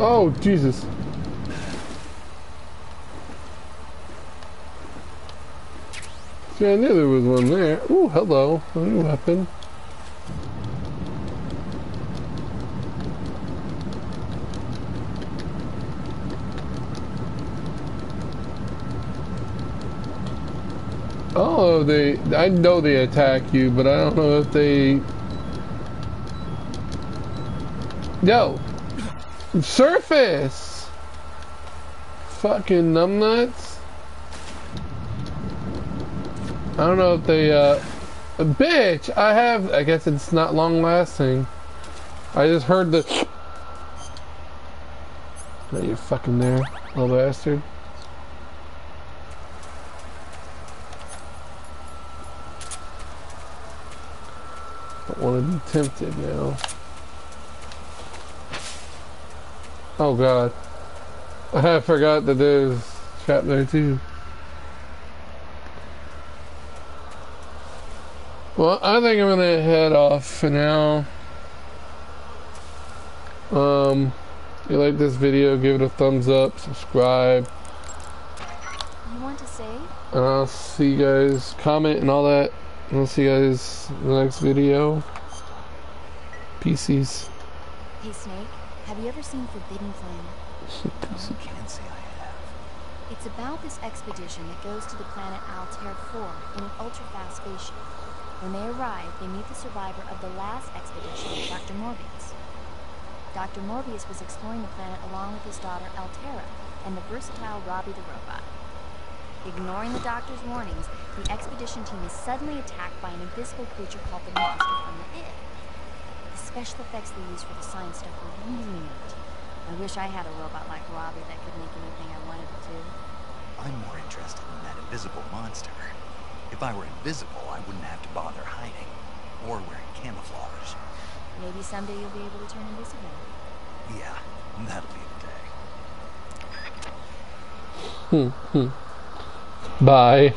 Oh, Jesus. See, I knew there was one there. Ooh, hello. A new weapon. Oh, I know they attack you, but I don't know if they... No! Surface! Fucking numbnuts. I don't know if they, bitch! I guess it's not long lasting. I just heard the... Are you fucking there, little bastard? Don't want to be tempted now. Oh god. I forgot that there's a trap there too. Well, I think I'm gonna head off for now. If you like this video, give it a thumbs up, subscribe. You want to say? And I'll see you guys, comment and all that. And I'll see you guys in the next video. Peace. Hey Snake, have you ever seen Forbidden Planet? Can't say I have. It's about this expedition that goes to the planet Altair 4 in an ultra-fast spaceship. When they arrive, they meet the survivor of the last expedition, Dr. Morbius. Dr. Morbius was exploring the planet along with his daughter Altera and the versatile Robbie the robot. Ignoring the doctor's warnings, the expedition team is suddenly attacked by an invisible creature called the Monster from the Id. The special effects they used for the science stuff were really neat. I wish I had a robot like Robbie that could make anything I wanted it to. I'm more interested in that invisible monster. If I were invisible, I wouldn't have to bother hiding or wearing camouflage. Maybe someday you'll be able to turn invisible. Yeah, that'll be the day. Bye.